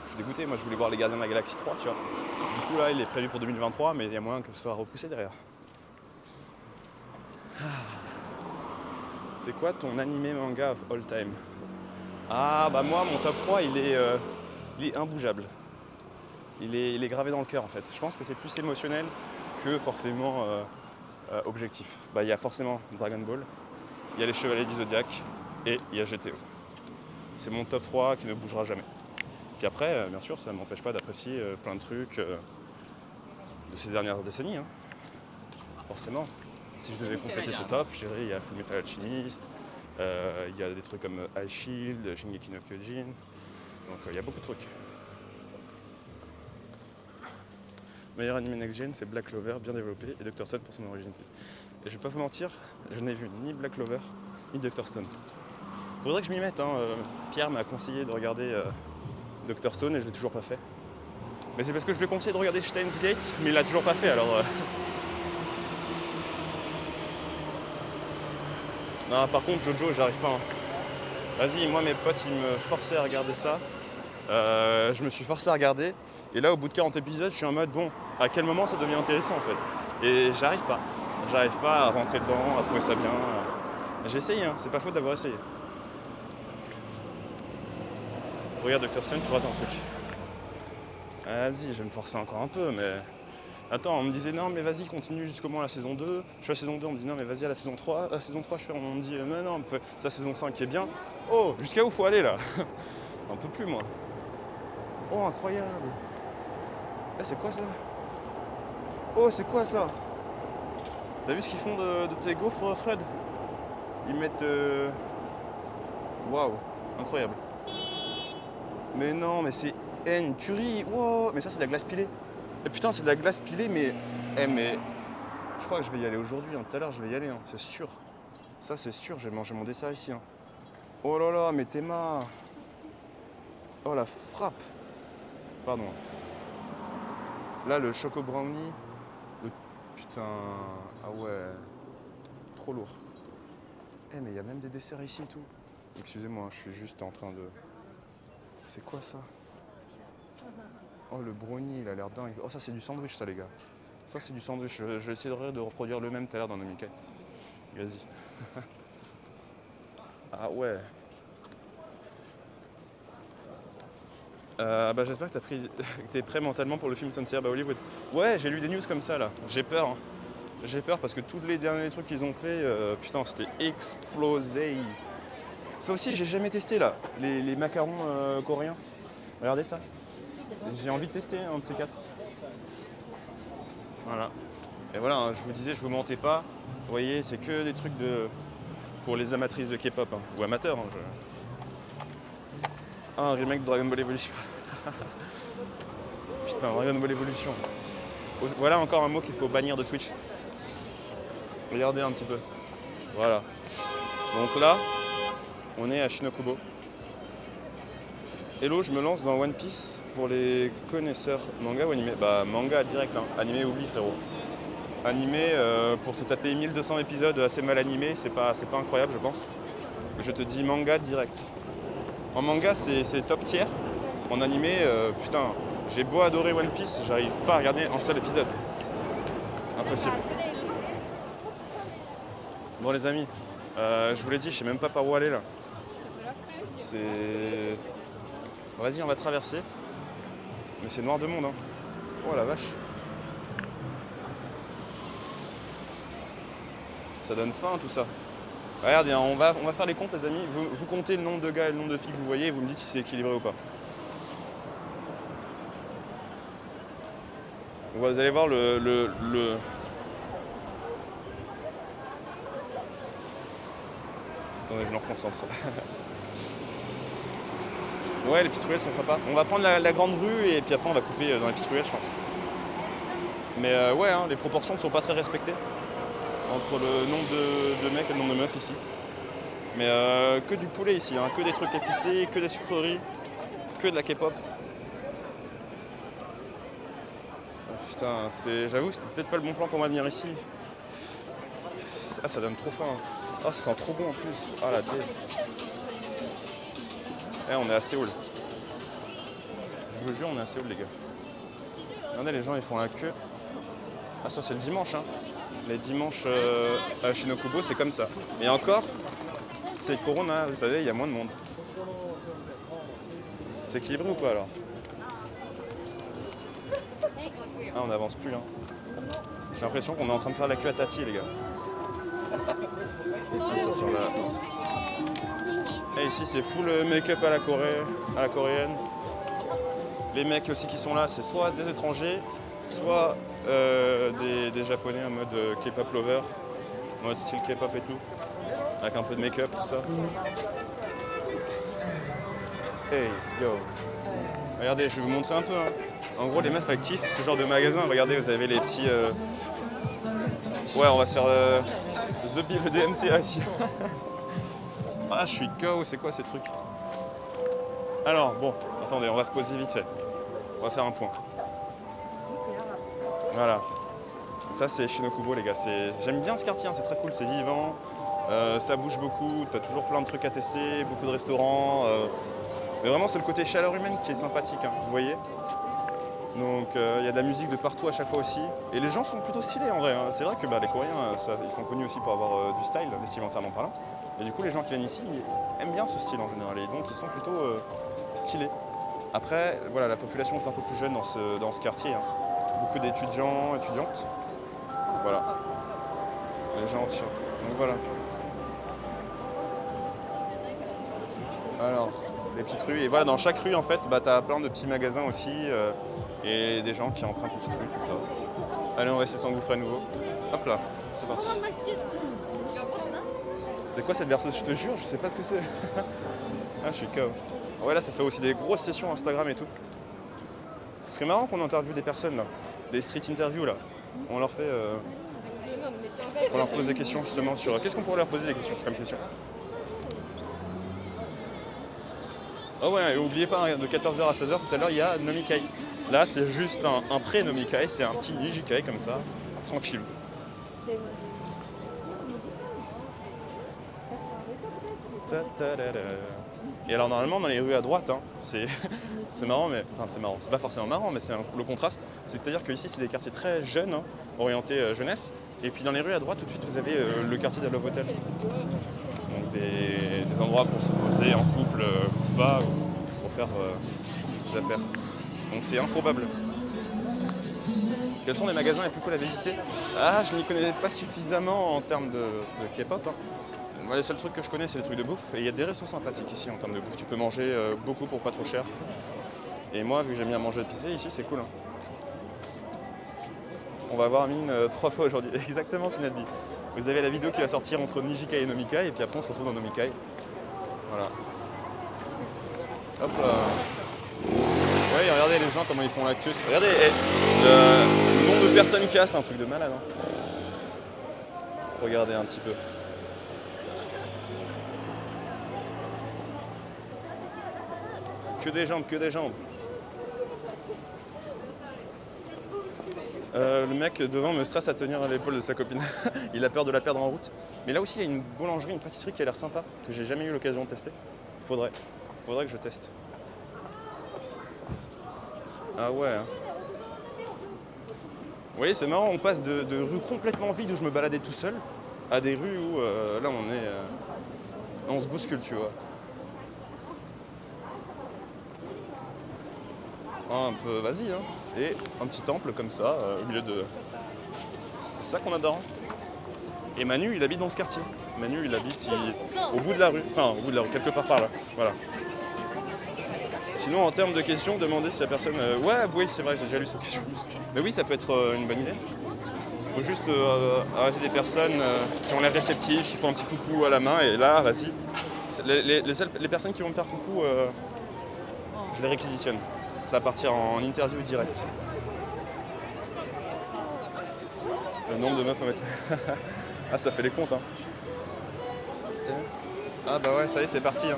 Je suis dégoûté, moi je voulais voir Les Gardiens de la Galaxie 3, tu vois. Du coup là il est prévu pour 2023, mais il y a moyen que ce soit repoussé derrière. C'est quoi ton animé manga of all time? Ah bah moi mon top 3 il est imbougeable. Il est gravé dans le cœur en fait. Je pense que c'est plus émotionnel que forcément objectif. Bah il y a forcément Dragon Ball, il y a les Chevaliers du Zodiac et il y a GTO. C'est mon top 3 qui ne bougera jamais. Puis après, bien sûr, ça ne m'empêche pas d'apprécier plein de trucs de ces dernières décennies. Hein. Forcément. Si je devais compléter ce top, je dirais il y a Fullmetal Alchemist, il y a des trucs comme High Shield, Shingeki no Kyojin. Donc il y a beaucoup de trucs. Meilleur anime next-gen, c'est Black Clover, bien développé, et Dr. Stone pour son originalité. Et je vais pas vous mentir, je n'ai vu ni Black Clover, ni Dr. Stone. Faudrait que je m'y mette, hein. Pierre m'a conseillé de regarder Dr. Stone et je l'ai toujours pas fait. Mais c'est parce que je lui ai conseillé de regarder Steins Gate, mais il l'a toujours pas fait, alors... Non, par contre, Jojo, j'arrive pas. Hein. Vas-y, moi, mes potes, ils me forçaient à regarder ça. Je me suis forcé à regarder. Et là, au bout de 40 épisodes, je suis en mode, bon, à quel moment ça devient intéressant, en fait? Et j'arrive pas. J'arrive pas à rentrer dedans, à trouver ça bien. J'ai essayé, hein. C'est pas faute d'avoir essayé. Regarde Dr. Stone, tu rates un truc. Vas-y, je vais me forcer encore un peu, mais... Attends, on me disait non mais vas-y continue jusqu'au moins à la saison 2. Je suis à la saison 2, on me dit non mais vas-y à la saison 3. À la saison 3 on me dit non mais c'est la saison 5 qui est bien. Oh, jusqu'à où faut aller là? J'en peux plus moi. Oh incroyable. Eh c'est quoi ça? Oh c'est quoi ça? T'as vu ce qu'ils font de tes gaufres Fred? Ils mettent... Waouh, incroyable. Mais non mais c'est une tuerie. Wow. Mais ça c'est de la glace pilée. Et putain, c'est de la glace pilée, mais... mais... Je crois que je vais y aller aujourd'hui, hein. Tout à l'heure, je vais y aller, hein. C'est sûr. Ça, c'est sûr, je vais manger mon dessert ici. Hein. Oh là là, mais t'es marre. Oh, la frappe. Pardon. Là, le choco brownie. Le... Putain... Ah ouais. Trop lourd. Mais il y a même des desserts ici et tout. Excusez-moi, je suis juste en train de... C'est quoi ça? Oh le brownie, il a l'air dingue. Oh ça c'est du sandwich ça les gars. Ça c'est du sandwich. Je vais essayer de reproduire le même tout à l'heure dans nos Mickey. Vas-y. Ah ouais. Bah j'espère que t'es prêt mentalement pour le film Sunset by Hollywood. Ouais j'ai lu des news comme ça là. J'ai peur. Hein. J'ai peur parce que tous les derniers trucs qu'ils ont fait, putain c'était explosé. Ça aussi j'ai jamais testé là. Les macarons coréens. Regardez ça. J'ai envie de tester un de ces quatre. Voilà. Et voilà, hein, je vous disais, je vous mentais pas. Vous voyez, c'est que des trucs pour les amatrices de K-pop, hein, ou amateurs. Hein, Ah, un remake de Dragon Ball Evolution. Putain, Dragon Ball Evolution. Voilà encore un mot qu'il faut bannir de Twitch. Regardez un petit peu. Voilà. Donc là, on est à Shinokubo. Hello, je me lance dans One Piece pour les connaisseurs. Manga ou animé? Bah manga direct, hein. Animé oublie frérot. Animé, pour te taper 1200 épisodes assez mal animés, c'est pas incroyable je pense. Je te dis manga direct. En manga c'est top tier. En animé, putain, j'ai beau adorer One Piece, j'arrive pas à regarder un seul épisode. Impossible. Bon les amis, je vous l'ai dit, je sais même pas par où aller là. C'est... Vas-y, on va traverser. Mais c'est noir de monde, hein. Oh la vache. Ça donne faim tout ça. Regardez, hein, on va faire les comptes les amis. Vous comptez le nombre de gars et le nombre de filles que vous voyez et vous me dites si c'est équilibré ou pas. Vous allez voir le... Attendez, je me reconcentre. Ouais, les petites ruelles sont sympas. On va prendre la grande rue et puis après on va couper dans les petites ruelles, je pense. Mais ouais, hein, les proportions ne sont pas très respectées entre le nombre de mecs et le nombre de meufs ici. Mais que du poulet ici, hein, que des trucs épicés, que des sucreries, que de la K-pop. Putain, j'avoue, c'est peut-être pas le bon plan pour moi de venir ici. Ah, ça donne trop faim. Ah, ça sent trop bon en plus. Ah, la dé. Eh, on est à Séoul. Je vous jure, on est à Séoul, les gars. Regardez, les gens, ils font la queue. Ah, ça, c'est le dimanche, hein. Les dimanches à Shinokubo, c'est comme ça. Et encore, c'est Corona, vous savez, il y a moins de monde. C'est équilibré ou pas, alors? Ah, on n'avance plus, hein. J'ai l'impression qu'on est en train de faire la queue à Tati, les gars. Ah, ça sent là. Et ici, c'est full make-up à la coréenne. Les mecs aussi qui sont là, c'est soit des étrangers, soit des japonais en mode K-pop lover, en mode style K-pop et tout, avec un peu de make-up, tout ça. Hey, yo. Regardez, je vais vous montrer un peu. Hein. En gros, les meufs, elles kiffent ce genre de magasin. Regardez, vous avez les petits... Ouais, on va se faire le DMCA ici. Ah, je suis KO, c'est quoi ces trucs? Alors, bon, attendez, on va se poser vite fait. On va faire un point. Voilà. Ça, c'est Shinokubo, les gars. J'aime bien ce quartier, hein, c'est très cool, c'est vivant. Ça bouge beaucoup, t'as toujours plein de trucs à tester, beaucoup de restaurants. Mais vraiment, c'est le côté chaleur humaine qui est sympathique, hein, vous voyez. Donc, il y a de la musique de partout à chaque fois aussi. Et les gens sont plutôt stylés, en vrai. Hein. C'est vrai que les Coréens, ils sont connus aussi pour avoir du style, vestimentairement parlant. Et du coup, les gens qui viennent ici ils aiment bien ce style en général. Et donc, ils sont plutôt stylés. Après, voilà, la population est un peu plus jeune dans ce quartier. Hein. Beaucoup d'étudiants, étudiantes. Voilà. Les gens en t-shirt. Donc voilà. Alors, les petites rues. Et voilà, dans chaque rue, en fait, bah, tu as plein de petits magasins aussi. Et des gens qui empruntent les petites rues, tout ça. Allez, on va essayer de s'engouffrer à nouveau. Hop là, c'est parti. C'est quoi cette berceuse? Je te jure, je sais pas ce que c'est. Ah, je suis KO. Ouais, là, ça fait aussi des grosses sessions Instagram et tout. Ce serait marrant qu'on interviewe des personnes, là. Des street interviews, là. On leur fait... On leur pose des questions, justement, sur... Qu'est-ce qu'on pourrait leur poser des questions, comme question? Oh ouais, et n'oubliez pas, hein, de 14h à 16h, tout à l'heure, il y a Nomikai. Là, c'est juste un pré-Nomikai, c'est un petit Nijikai, comme ça, tranquille. Et alors normalement dans les rues à droite, hein, c'est marrant, mais enfin c'est marrant, c'est pas forcément marrant, mais c'est le contraste. C'est-à-dire que ici c'est des quartiers très jeunes, hein, orientés jeunesse, et puis dans les rues à droite tout de suite vous avez le quartier de Love Hotel. Donc des endroits pour se poser en couple ou pas, ou pour faire ses affaires. Donc c'est improbable. Quels sont les magasins les plus cool à visiter? Ah, je m'y connais pas suffisamment en termes de K-pop. Hein. Moi, les seuls trucs que je connais, c'est les trucs de bouffe. Et il y a des restos sympathiques ici en termes de bouffe. Tu peux manger beaucoup pour pas trop cher. Et moi, vu que j'aime bien manger épicé, ici, c'est cool. Hein. On va voir Mine 3 fois aujourd'hui. Exactement, Sinadbi. Vous avez la vidéo qui va sortir entre Nijikai et Nomikai. Et puis après, on se retrouve dans Nomikai. Voilà. Hop là. Ouais, regardez les gens, comment ils font la queue. Regardez, le nombre de personnes qu'il y a, c'est un truc de malade. Hein. Regardez un petit peu. Que des jambes, que des jambes. Le mec devant me stresse à tenir l'épaule de sa copine. Il a peur de la perdre en route. Mais là aussi, il y a une boulangerie, une pâtisserie qui a l'air sympa, que j'ai jamais eu l'occasion de tester. Faudrait que je teste. Ah ouais. Hein. Vous voyez, c'est marrant, on passe de rues complètement vides où je me baladais tout seul à des rues où là on se bouscule, tu vois. Un peu, vas-y, hein. Et un petit temple comme ça, au milieu de... C'est ça qu'on adore. Et Manu, il habite dans ce quartier. Manu, il habite au bout de la rue. Enfin, au bout de la rue, quelque part par là. Voilà. Sinon, en termes de questions, demandez si la personne... Ouais, oui, c'est vrai, j'ai déjà lu cette question. Mais oui, ça peut être une bonne idée. Il faut juste arrêter des personnes qui ont l'air réceptives, qui font un petit coucou à la main, et là, vas-y. Les personnes qui vont me faire coucou, je les réquisitionne. Ça va partir en interview directe. Le nombre de meufs à mettre. Ah, ça fait les comptes, hein. Ah bah ouais, ça y est, c'est parti. Hein.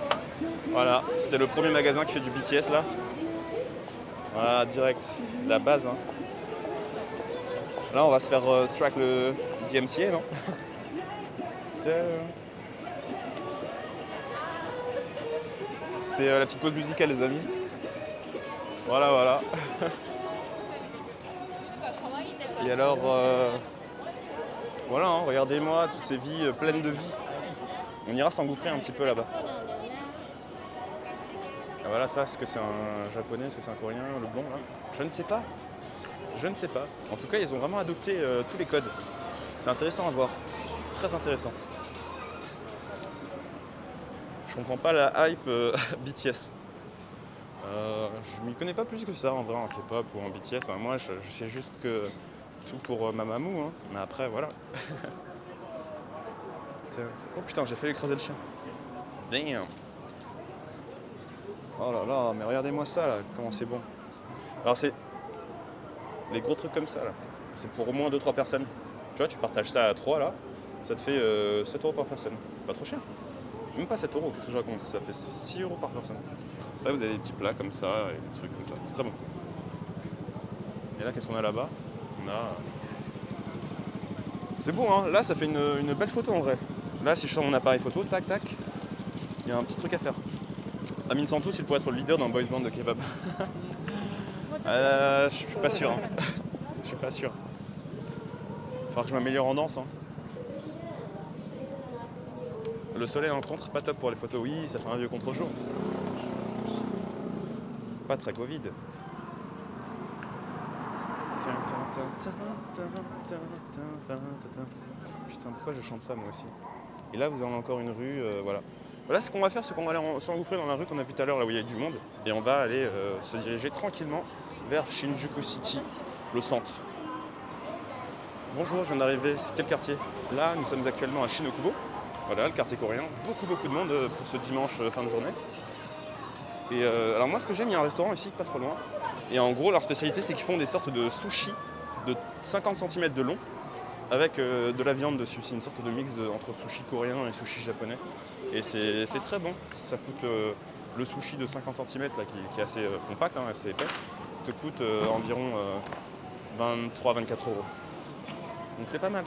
Voilà, c'était le premier magasin qui fait du BTS là. Voilà, direct, la base. Hein. Là, on va se faire strike le DMCA, non? C'est la petite pause musicale, les amis. Voilà, voilà. Et alors, voilà, hein, regardez-moi toutes ces vies pleines de vie. On ira s'engouffrer un petit peu là-bas. Ah, voilà, ça, est-ce que c'est un japonais, est-ce que c'est un coréen, le blond là? Je ne sais pas. Je ne sais pas. En tout cas, ils ont vraiment adopté tous les codes. C'est intéressant à voir. Très intéressant. Je comprends pas la hype BTS. Je m'y connais pas plus que ça en vrai en K-pop ou en BTS. Hein. Moi, je sais juste que tout pour Mamamoo. Hein. Mais après, voilà. Oh putain, j'ai failli écraser le chien. Damn. Oh là là, mais regardez-moi ça là, comment c'est bon. Alors c'est les gros trucs comme ça là. C'est pour au moins 2-3 personnes. Tu vois, tu partages ça à 3 là, ça te fait 7 € par personne. Pas trop cher. Même pas 7 €, qu'est-ce que je raconte? Ça fait 6 € par personne. Là vous avez des petits plats comme ça et des trucs comme ça. C'est très bon. Et là qu'est-ce qu'on a là-bas? On a. C'est beau hein, là ça fait une belle photo en vrai. Là si je sors mon appareil photo, tac tac, il y a un petit truc à faire. Amine Santos, il pourrait être le leader d'un boys band de kebab. Je suis pas sûr. Hein. Je suis pas sûr. Il faudra que je m'améliore en danse. Hein. Le soleil en contre, pas top pour les photos. Oui, ça fait un vieux contre-jour. Pas très Covid. Putain, pourquoi je chante ça moi aussi? Et là, vous avez encore une rue, voilà. Voilà, ce qu'on va faire, c'est qu'on va aller s'engouffrer dans la rue qu'on a vue tout à l'heure, là où il y a du monde. Et on va aller se diriger tranquillement vers Shinjuku City, le centre. Bonjour, je viens d'arriver. C'est quel quartier? Là, nous sommes actuellement à Shinokubo. Voilà, le quartier coréen. Beaucoup de monde pour ce dimanche fin de journée. Et alors moi, ce que j'aime, il y a un restaurant ici, pas trop loin. Et en gros, leur spécialité, c'est qu'ils font des sortes de sushis de 50 cm de long avec de la viande dessus. C'est une sorte de mix entre sushi coréen et sushi japonais. Et c'est très bon. Ça coûte le sushi de 50 cm là, qui est assez compact, hein, assez épais, te coûte environ 23-24 €. Donc c'est pas mal.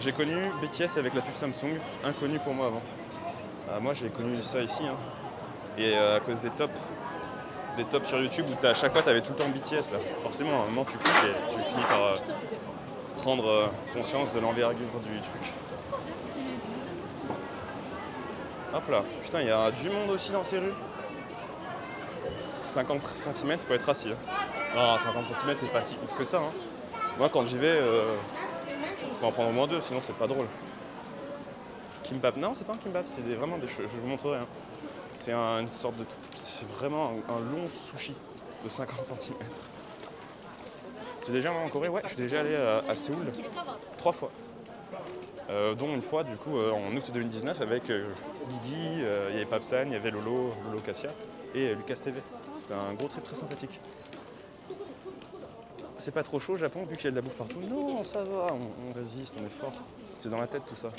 J'ai connu BTS avec la pub Samsung, inconnu pour moi avant. Moi j'ai connu ça ici, hein. Et à cause des tops sur YouTube où à chaque fois tu avais tout le temps BTS là. Forcément à un moment tu cliques et tu finis par prendre conscience de l'envergure du truc. Hop là, putain il y a du monde aussi dans ces rues. 50 cm, faut être assis. Hein. Non, 50 cm c'est pas si ouf que ça. Hein. Moi quand j'y vais, faut en prendre au moins 2, sinon c'est pas drôle. Kimbap, non c'est pas un kimbap, c'est vraiment des choses, je vous montrerai. Hein. C'est une sorte de. C'est vraiment un long sushi de 50 cm. Tu es déjà allé en Corée? Ouais, je suis déjà allé à Séoul 3 fois. Dont une fois du coup en août 2019 avec Bibi, il y avait Papsan, il y avait Lolo Cassia et Lucas TV. C'était un gros trip très sympathique. C'est pas trop chaud au Japon vu qu'il y a de la bouffe partout? Non, ça va, on résiste, on est fort. C'est dans la tête tout ça.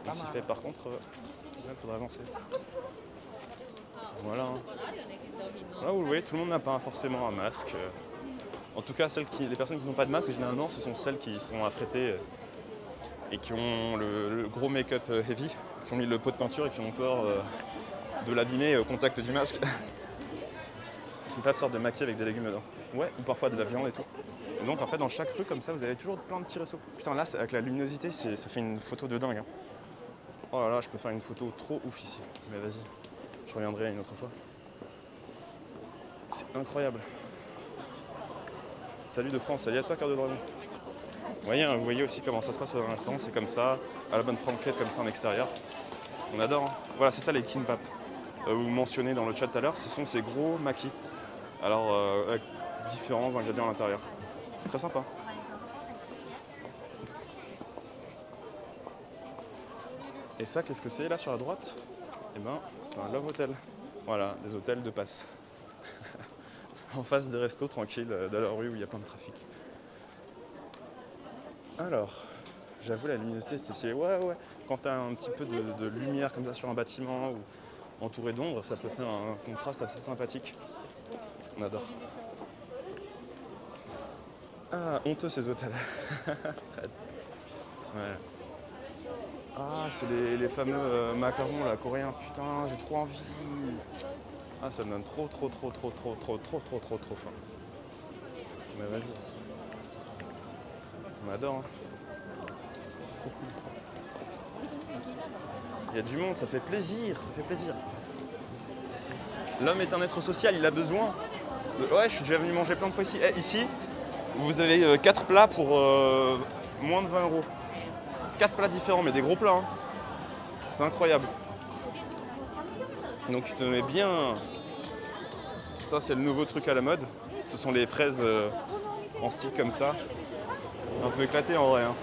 On s'y fait par contre, il faudrait avancer. Voilà. Là vous le voyez, tout le monde n'a pas forcément un masque. En tout cas, les personnes qui n'ont pas de masque, généralement, ce sont celles qui sont affrétées et qui ont le gros make-up heavy, qui ont mis le pot de peinture et qui ont peur de l'abîmer au contact du masque. Qui ne peuvent pas sorte de maquiller avec des légumes dedans. Ouais, ou parfois de la viande et tout. Et donc en fait, dans chaque rue comme ça, vous avez toujours plein de petits restos. Putain, là, avec la luminosité, ça fait une photo de dingue. Hein. Oh là là, je peux faire une photo trop ouf ici. Mais vas-y, je reviendrai une autre fois. C'est incroyable. Salut de France, salut à toi, Cœur de Dragon. Vous voyez aussi comment ça se passe dans un restaurant, c'est comme ça, à la bonne franquette, comme ça en extérieur. On adore. Hein. Voilà, c'est ça les kimbap. Vous mentionnez dans le chat tout à l'heure, ce sont ces gros makis. Alors, avec différents ingrédients à l'intérieur. C'est très sympa. Et ça, qu'est-ce que c'est là sur la droite? Eh ben, c'est un love hotel. Voilà, des hôtels de passe. En face des restos tranquilles de la rue où il y a plein de trafic. Alors, j'avoue la luminosité c'est stylé. Ouais. Quand t'as un petit peu de lumière comme ça sur un bâtiment ou entouré d'ombre, ça peut faire un contraste assez sympathique. On adore. Ah, honteux ces hôtels. Ouais. Ah, c'est les fameux macarons là, coréens. Putain, j'ai trop envie. Ah, ça me donne trop faim. Mais vas-y, on adore, hein. C'est trop cool. Il y a du monde, ça fait plaisir, ça fait plaisir. L'homme est un être social, il a besoin. Ouais, je suis déjà venu manger plein de fois ici. Eh, ici, vous avez 4 plats pour moins de 20 €. 4 plats différents, mais des gros plats, hein. C'est incroyable. Donc tu te mets bien. Ça, c'est le nouveau truc à la mode. Ce sont les fraises en stick comme ça. Un peu éclaté en vrai, hein.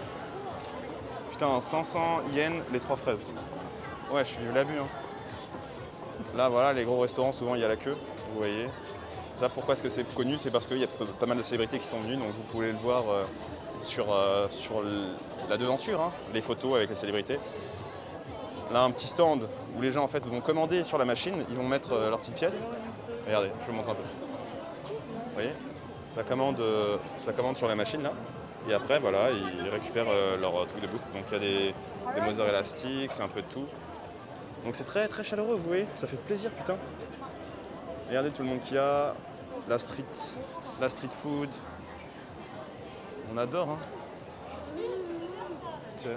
Putain, 500 yens les 3 fraises. Ouais, je suis venu l'abus, hein. Là, voilà, les gros restaurants, souvent il y a la queue, vous voyez. Ça, pourquoi est-ce que c'est connu? C'est parce qu'il y a pas mal de célébrités qui sont venues, donc vous pouvez le voir sur la devanture, hein, les photos avec les célébrités. Là, un petit stand où les gens en fait vont commander sur la machine, ils vont mettre leurs petites pièces. Regardez, je vous montre un peu. Vous voyez, ça commande sur la machine là, et après voilà, ils récupèrent leur truc de bouffe. Donc il y a des mozzarella sticks, c'est un peu de tout. Donc c'est très très chaleureux, vous voyez, ça fait plaisir, putain. Regardez tout le monde qu'il y a, la street food. On adore, hein. Tiens.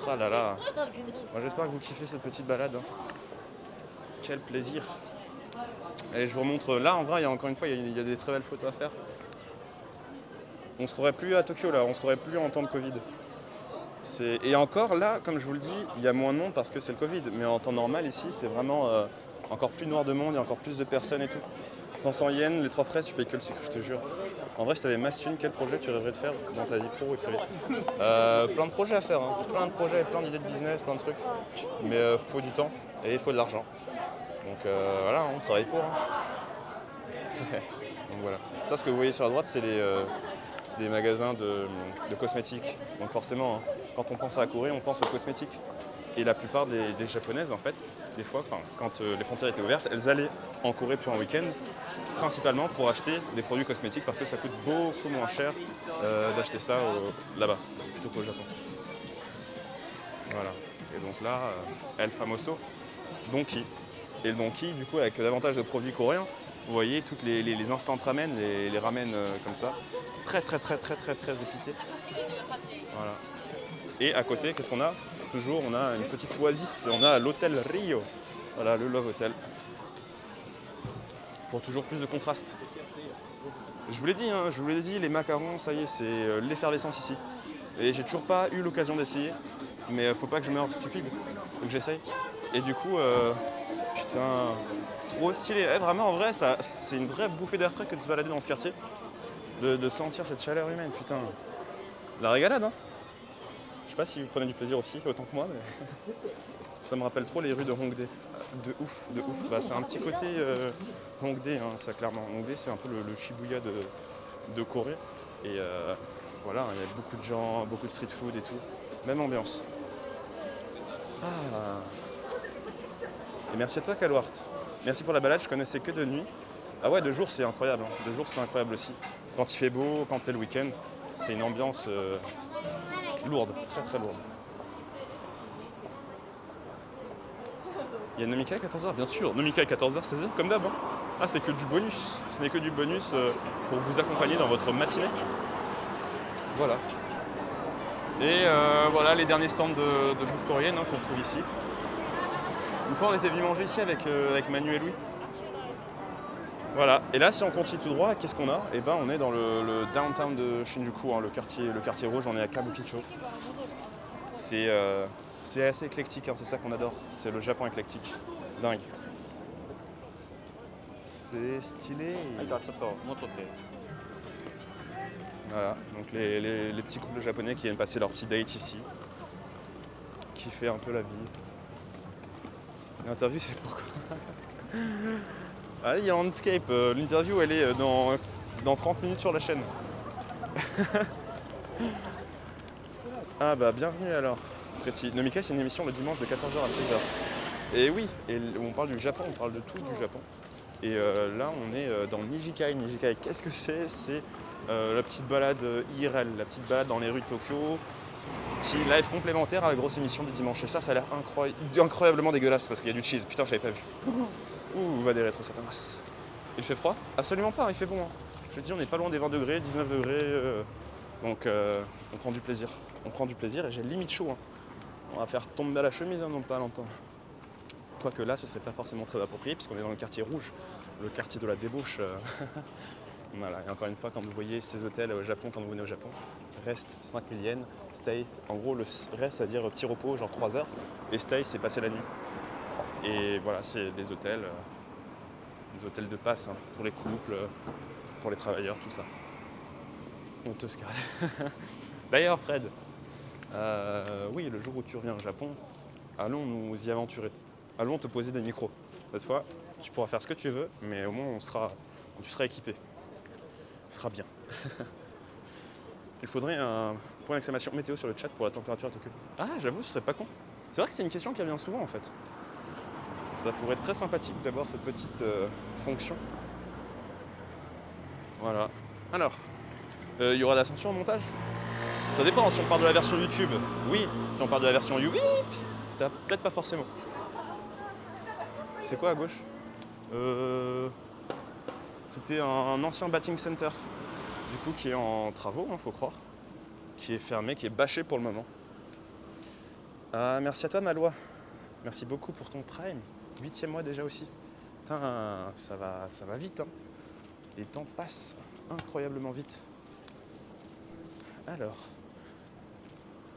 Oh là là. Moi, j'espère que vous kiffez cette petite balade, hein. Quel plaisir. Allez, je vous remontre. Là, en vrai, encore une fois, il y a des très belles photos à faire. On se croirait plus à Tokyo, là. On se croirait plus en temps de Covid. Et encore, là, comme je vous le dis, il y a moins de monde parce que c'est le Covid. Mais en temps normal, ici, c'est vraiment encore plus noir de monde. Il y a encore plus de personnes et tout. 500 yens, les 3 fraises, tu payes que le sucre, je te jure. En vrai, si t'avais masse thune, quel projet tu rêverais de faire dans ta vie pro et privée? Plein de projets à faire, hein. Plein de projets, plein d'idées de business, plein de trucs. Mais faut du temps et il faut de l'argent. Donc voilà, on travaille pour, hein. Donc voilà. Ça, ce que vous voyez sur la droite, c'est des magasins de cosmétiques. Donc forcément, hein, quand on pense à la Corée, on pense aux cosmétiques. Et la plupart des japonaises, en fait, des fois, quand les frontières étaient ouvertes, elles allaient en Corée pour un week-end, principalement pour acheter des produits cosmétiques parce que ça coûte beaucoup moins cher d'acheter ça là-bas plutôt qu'au Japon. Voilà. Et donc là, El Famoso, Donki. Et le Donki, du coup, avec davantage de produits coréens, vous voyez toutes les instant ramen, les ramen comme ça, très épicés. Voilà. Et à côté, qu'est-ce qu'on a? Toujours, on a une petite oasis, on a l'hôtel Rio. Voilà, le Love Hotel. Pour toujours plus de contraste. Je vous l'ai dit, hein, les macarons, ça y est, c'est l'effervescence ici. Et j'ai toujours pas eu l'occasion d'essayer, mais faut pas que je meure stupide, faut que j'essaye. Et du coup, putain, trop stylé. Vraiment, en vrai, c'est une vraie bouffée d'air frais que de se balader dans ce quartier, de sentir cette chaleur humaine, putain. La régalade, hein. Je sais pas si vous prenez du plaisir aussi, autant que moi, mais ça me rappelle trop les rues de Hongdae. De ouf. Bah, c'est un petit côté Hongdae, hein, ça clairement. Hongdae, c'est un peu le Shibuya de Corée. Et voilà, il y a beaucoup de gens, beaucoup de street food et tout. Même ambiance. Ah. Et merci à toi, Calwart. Merci pour la balade, je connaissais que de nuit. Ah ouais, de jour, c'est incroyable, hein. De jour, c'est incroyable aussi. Quand il fait beau, quand t'es le week-end, c'est une ambiance lourde, très lourde. Il y a Nomikai à 14h, bien sûr. Nomikai à 14h, 16h, comme d'hab, hein. Ah, c'est que du bonus. Ce n'est que du bonus pour vous accompagner dans votre matinée. Voilà. Et voilà les derniers stands de bouffe coréenne, hein, qu'on retrouve ici. Une fois, on était venu manger ici avec Manu et Louis. Voilà. Et là, si on continue tout droit, qu'est-ce qu'on a? Eh ben, on est dans le downtown de Shinjuku, hein, le quartier rouge. On est à Kabukicho. C'est assez éclectique, hein, c'est ça qu'on adore. C'est le Japon éclectique. Dingue. C'est stylé. Voilà, donc les petits couples japonais qui viennent passer leur petit date ici. Qui fait un peu la vie. L'interview, c'est pourquoi? Ah, il y a Handscape. L'interview, elle est dans 30 minutes sur la chaîne. Ah bah bienvenue alors. Nomikai, c'est une émission le dimanche de 14h à 16h. Et oui, on parle du Japon, on parle de tout du Japon. Et là, on est dans Nijikai. Nijikai, qu'est-ce que c'est? C'est la petite balade IRL, la petite balade dans les rues de Tokyo, Petit live complémentaire à la grosse émission du dimanche. Et ça a l'air incroyablement dégueulasse parce qu'il y a du cheese. Putain, je l'avais pas vu. Ouh, va des rétro satanas. Il fait froid? Absolument pas, il fait bon. Hein. Je te dis, on n'est pas loin des 20 degrés, 19 degrés. Donc on prend du plaisir. On prend du plaisir et j'ai limite chaud. Hein. On va faire tomber à la chemise hein, dans pas longtemps. Quoique là, ce serait pas forcément très approprié puisqu'on est dans le quartier rouge, le quartier de la débauche. Voilà, et encore une fois, quand vous voyez ces hôtels au Japon, quand vous venez au Japon, reste 5000 yens, stay, en gros le reste, c'est-à-dire petit repos, genre 3 heures, et stay, c'est passer la nuit. Et voilà, c'est des hôtels de passe, hein, pour les couples, pour les travailleurs, tout ça. On te scarde. D'ailleurs, Fred, oui, le jour où tu reviens au Japon, allons nous y aventurer. Allons te poser des micros. Cette fois, tu pourras faire ce que tu veux, mais au moins tu seras équipé. Ce sera bien. Il faudrait un point d'exclamation météo sur le chat pour la température à Tokyo. Ah, j'avoue, ce serait pas con. C'est vrai que c'est une question qui revient souvent en fait. Ça pourrait être très sympathique d'avoir cette petite fonction. Voilà. Alors, il y aura de l'ascension au montage? Ça dépend, si on part de la version YouTube, oui. Si on part de la version YouTube, peut-être pas forcément. C'est quoi à gauche? C'était un ancien batting center, du coup qui est en travaux, faut croire, qui est fermé, qui est bâché pour le moment. Ah, merci à toi Malois, merci beaucoup pour ton prime, 8e mois déjà aussi. Putain, ça va vite, hein. Les temps passent incroyablement vite. Alors,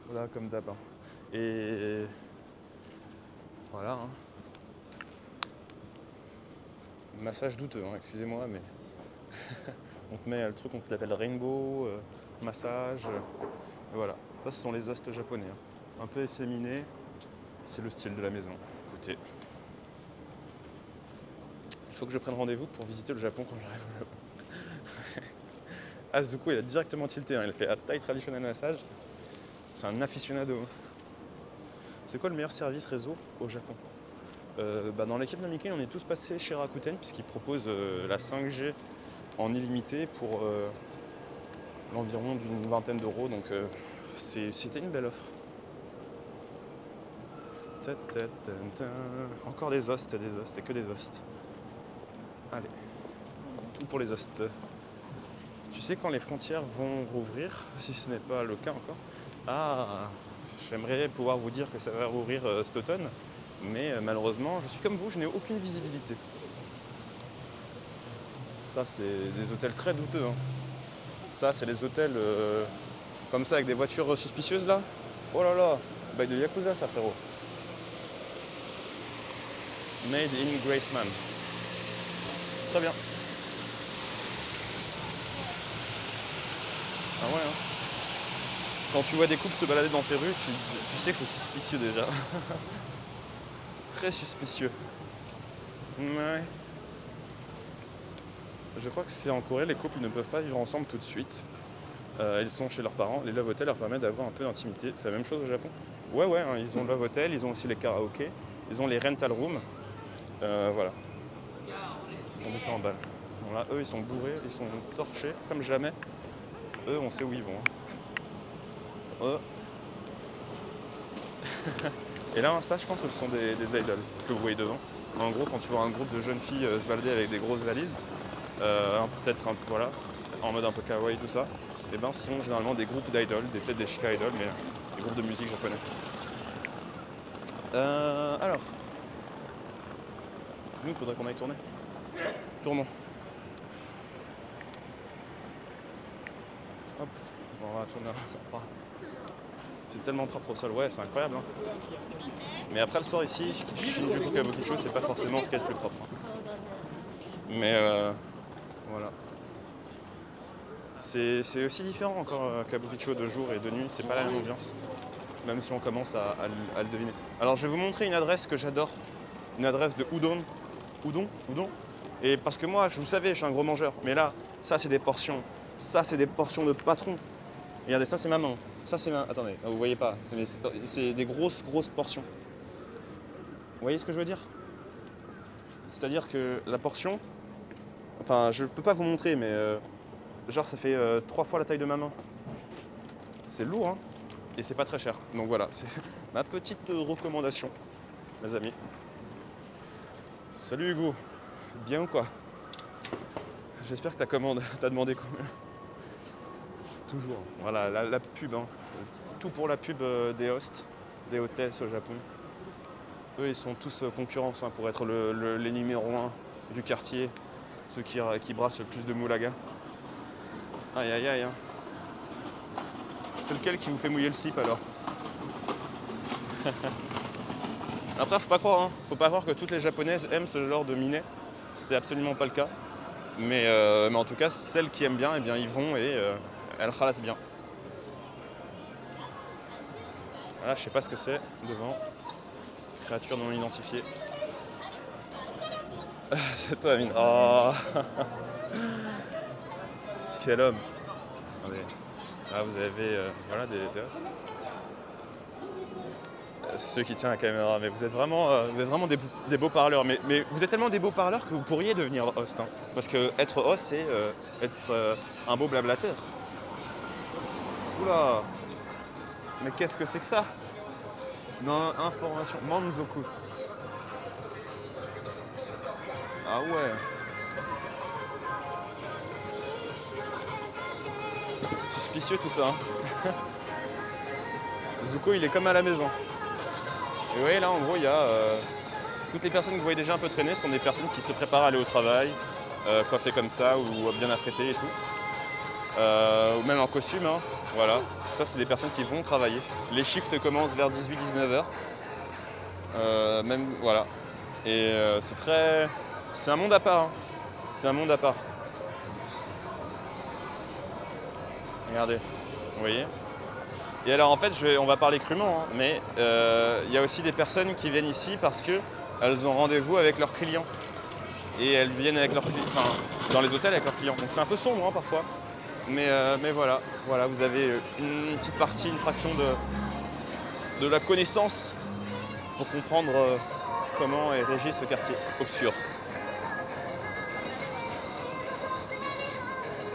voilà comme d'hab. Hein. Et voilà. Hein. Massage douteux, hein, excusez-moi, mais on te met le truc qu'on appelle rainbow, massage, voilà. Ça, ce sont les hostes japonais, hein. Un peu efféminés, c'est le style de la maison. Écoutez, il faut que je prenne rendez-vous pour visiter le Japon quand j'arrive au Japon. Azuko, il a directement tilté, hein. Il a fait Thai Traditional Massage. C'est un aficionado. C'est quoi le meilleur service réseau au Japon? Dans l'équipe Namikaze, on est tous passés chez Rakuten puisqu'ils proposent la 5G en illimité pour l'environ d'une vingtaine d'euros. Donc c'était une belle offre. Encore des hostes et que des hostes. Allez, tout pour les hostes. Tu sais quand les frontières vont rouvrir, si ce n'est pas le cas encore? Ah, j'aimerais pouvoir vous dire que ça va rouvrir cet automne. Mais malheureusement, je suis comme vous, je n'ai aucune visibilité. Ça, c'est des hôtels très douteux. Hein. Ça, c'est les hôtels comme ça, avec des voitures suspicieuses, là. Oh là là, bail de Yakuza, ça, frérot. Made in Graceman. Très bien. Ah ouais, hein. Quand tu vois des couples se balader dans ces rues, tu sais que c'est suspicieux, déjà. Très suspicieux. Ouais. Je crois que c'est en Corée, les couples ne peuvent pas vivre ensemble tout de suite. Ils sont chez leurs parents. Les love hotels leur permettent d'avoir un peu d'intimité. C'est la même chose au Japon? Ouais, hein, ils ont le love hotel, ils ont aussi les karaokés, ils ont les rental rooms. Voilà. Ils sont différents balles. Bon, là, eux, ils sont bourrés, ils sont torchés, comme jamais. Eux, on sait où ils vont. Hein. Et là, ça, je pense que ce sont des idoles que vous voyez devant. En gros, quand tu vois un groupe de jeunes filles se balader avec des grosses valises, peut-être voilà, en mode un peu kawaii, tout ça, et ben, ce sont généralement des groupes d'idoles, peut-être des Shika idoles, mais des groupes de musique japonais. Alors, nous, il faudrait qu'on aille tourner. Tournons. Hop, on va tourner. C'est tellement propre au sol, ouais, c'est incroyable. Hein. Mais après le soir ici, Shinjuku Kabukicho, c'est pas forcément ce qu'il y a de plus propre. Hein. Mais voilà. C'est aussi différent encore Kabukicho de jour et de nuit, c'est pas la même ambiance. Même si on commence à le deviner. Alors je vais vous montrer une adresse que j'adore. Une adresse de udon. Udon. Et parce que moi, vous savez, je suis un gros mangeur. Mais là, ça c'est des portions. Ça c'est des portions de patron. Regardez, ça c'est ma main. Ça c'est ma... Attendez, vous voyez pas. C'est des grosses portions. Vous voyez ce que je veux dire? C'est-à-dire que la portion... Enfin, je peux pas vous montrer, mais... genre, ça fait 3 fois la taille de ma main. C'est lourd, hein. et c'est pas très cher. Donc voilà, c'est ma petite recommandation, mes amis. Salut Hugo, bien ou quoi? J'espère que t'as demandé combien? Toujours. Voilà, la pub, hein. Tout pour la pub des hosts, des hôtels au Japon. Eux, ils sont tous concurrence hein, pour être les numéros 1 du quartier, ceux qui brassent le plus de moulaga. Aïe aïe aïe. Hein. C'est lequel qui vous fait mouiller le slip alors? Après, faut pas croire que toutes les japonaises aiment ce genre de minet. C'est absolument pas le cas. Mais en tout cas, celles qui aiment bien, eh bien ils vont et elles ralassent bien. Voilà, je sais pas ce que c'est devant. Créature non identifiée. C'est toi, Amine. Oh quel homme. Attendez. Là, vous avez voilà, des hosts. C'est ceux qui tiennent la caméra. Mais vous êtes vraiment des beaux parleurs. Mais vous êtes tellement des beaux parleurs que vous pourriez devenir host. Hein. Parce que être host, c'est être un beau blablateur. Oula. Mais qu'est-ce que c'est que ça? Non, information. Manzoku. Ah ouais. Suspicieux tout ça. Hein. Zuko, il est comme à la maison. Et vous voyez là, en gros, il y a toutes les personnes que vous voyez déjà un peu traîner sont des personnes qui se préparent à aller au travail, coiffées comme ça ou bien affrétées et tout. Ou même en costume, hein. Voilà. Tout ça, c'est des personnes qui vont travailler. Les shifts commencent vers 18-19 heures. Même, voilà. Et c'est un monde à part. Hein. C'est un monde à part. Regardez, vous voyez. Et alors en fait, on va parler crûment, hein, mais il y a aussi des personnes qui viennent ici parce qu'elles ont rendez-vous avec leurs clients. Et elles viennent avec leurs clients, enfin, dans les hôtels avec leurs clients. Donc c'est un peu sombre hein, parfois. Mais voilà, vous avez une petite partie, une fraction de la connaissance pour comprendre comment est régi ce quartier obscur.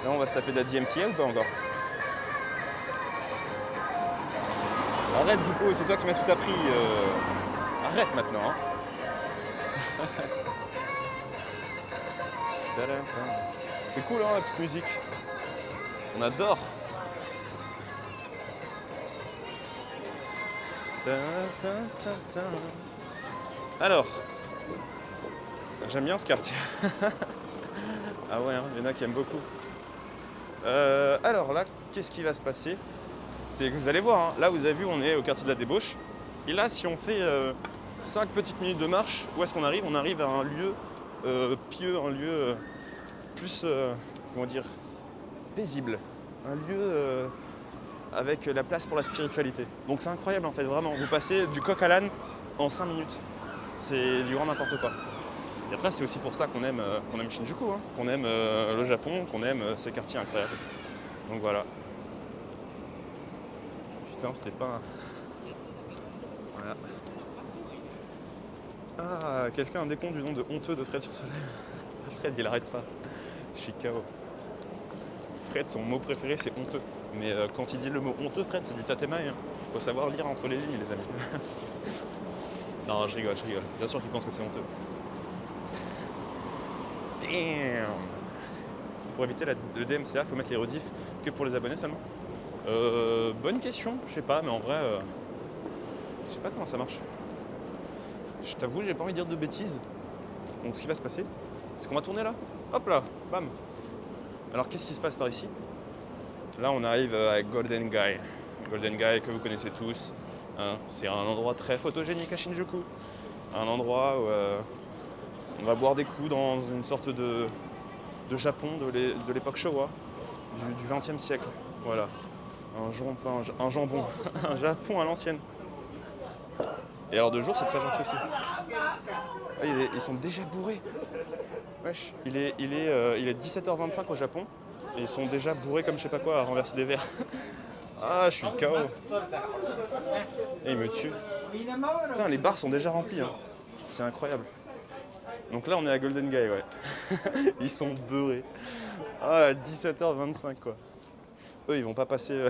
Là, on va se taper de la DMCA ou pas encore? Arrête Zuko, c'est toi qui m'as tout appris. Arrête maintenant. Hein. C'est cool hein, la petite musique. On adore. Alors, j'aime bien ce quartier. Ah ouais, il y en a qui aiment beaucoup. Alors là, qu'est-ce qui va se passer? C'est que vous allez voir, hein, là vous avez vu, on est au quartier de la débauche. Et là, si on fait 5 petites minutes de marche, où est-ce qu'on arrive? On arrive à un lieu pieux, un lieu plus, comment dire, paisible. Un lieu avec la place pour la spiritualité. Donc c'est incroyable en fait, vraiment. Vous passez du coq à l'âne en 5 minutes. C'est du grand n'importe quoi. Et après, c'est aussi pour ça qu'on aime Shinjuku, hein, qu'on aime le Japon, qu'on aime ces quartiers incroyables. Donc voilà. Putain, c'était pas un... Voilà. Ah, quelqu'un a un décompte du nom de honteux de Fred sur Soleil. Fred, il arrête pas. Je suis KO. Fred, son mot préféré, c'est honteux. Mais quand il dit le mot honteux, Fred, c'est du tatemaï. Hein. Faut savoir lire entre les lignes, les amis. Non, je rigole. Bien sûr qu'il pense que c'est honteux. Damn. Pour éviter le DMCA, faut mettre les rediffs que pour les abonnés seulement. Bonne question, je sais pas, mais en vrai, je sais pas comment ça marche. Je t'avoue, j'ai pas envie de dire de bêtises. Donc ce qui va se passer, c'est qu'on va tourner là. Hop là, bam. Alors qu'est-ce qui se passe par ici? Là, on arrive à Golden Gai. Golden Gai que vous connaissez tous. Hein, c'est un endroit très photogénique à Shinjuku. Un endroit où on va boire des coups dans une sorte de Japon de l'époque Showa, du XXe siècle. Voilà. Un jambon, un Japon à l'ancienne. Et alors de jour, c'est très gentil aussi. Ah, ils sont déjà bourrés. Wesh, il est 17h25 au Japon et ils sont déjà bourrés comme je sais pas quoi à renverser des verres. Ah, je suis KO. Et il me tue. Putain, les bars sont déjà remplis. Hein. C'est incroyable. Donc là, on est à Golden Gai, ouais. Ils sont beurrés. Ah, à 17h25 quoi. Eux, ils vont pas passer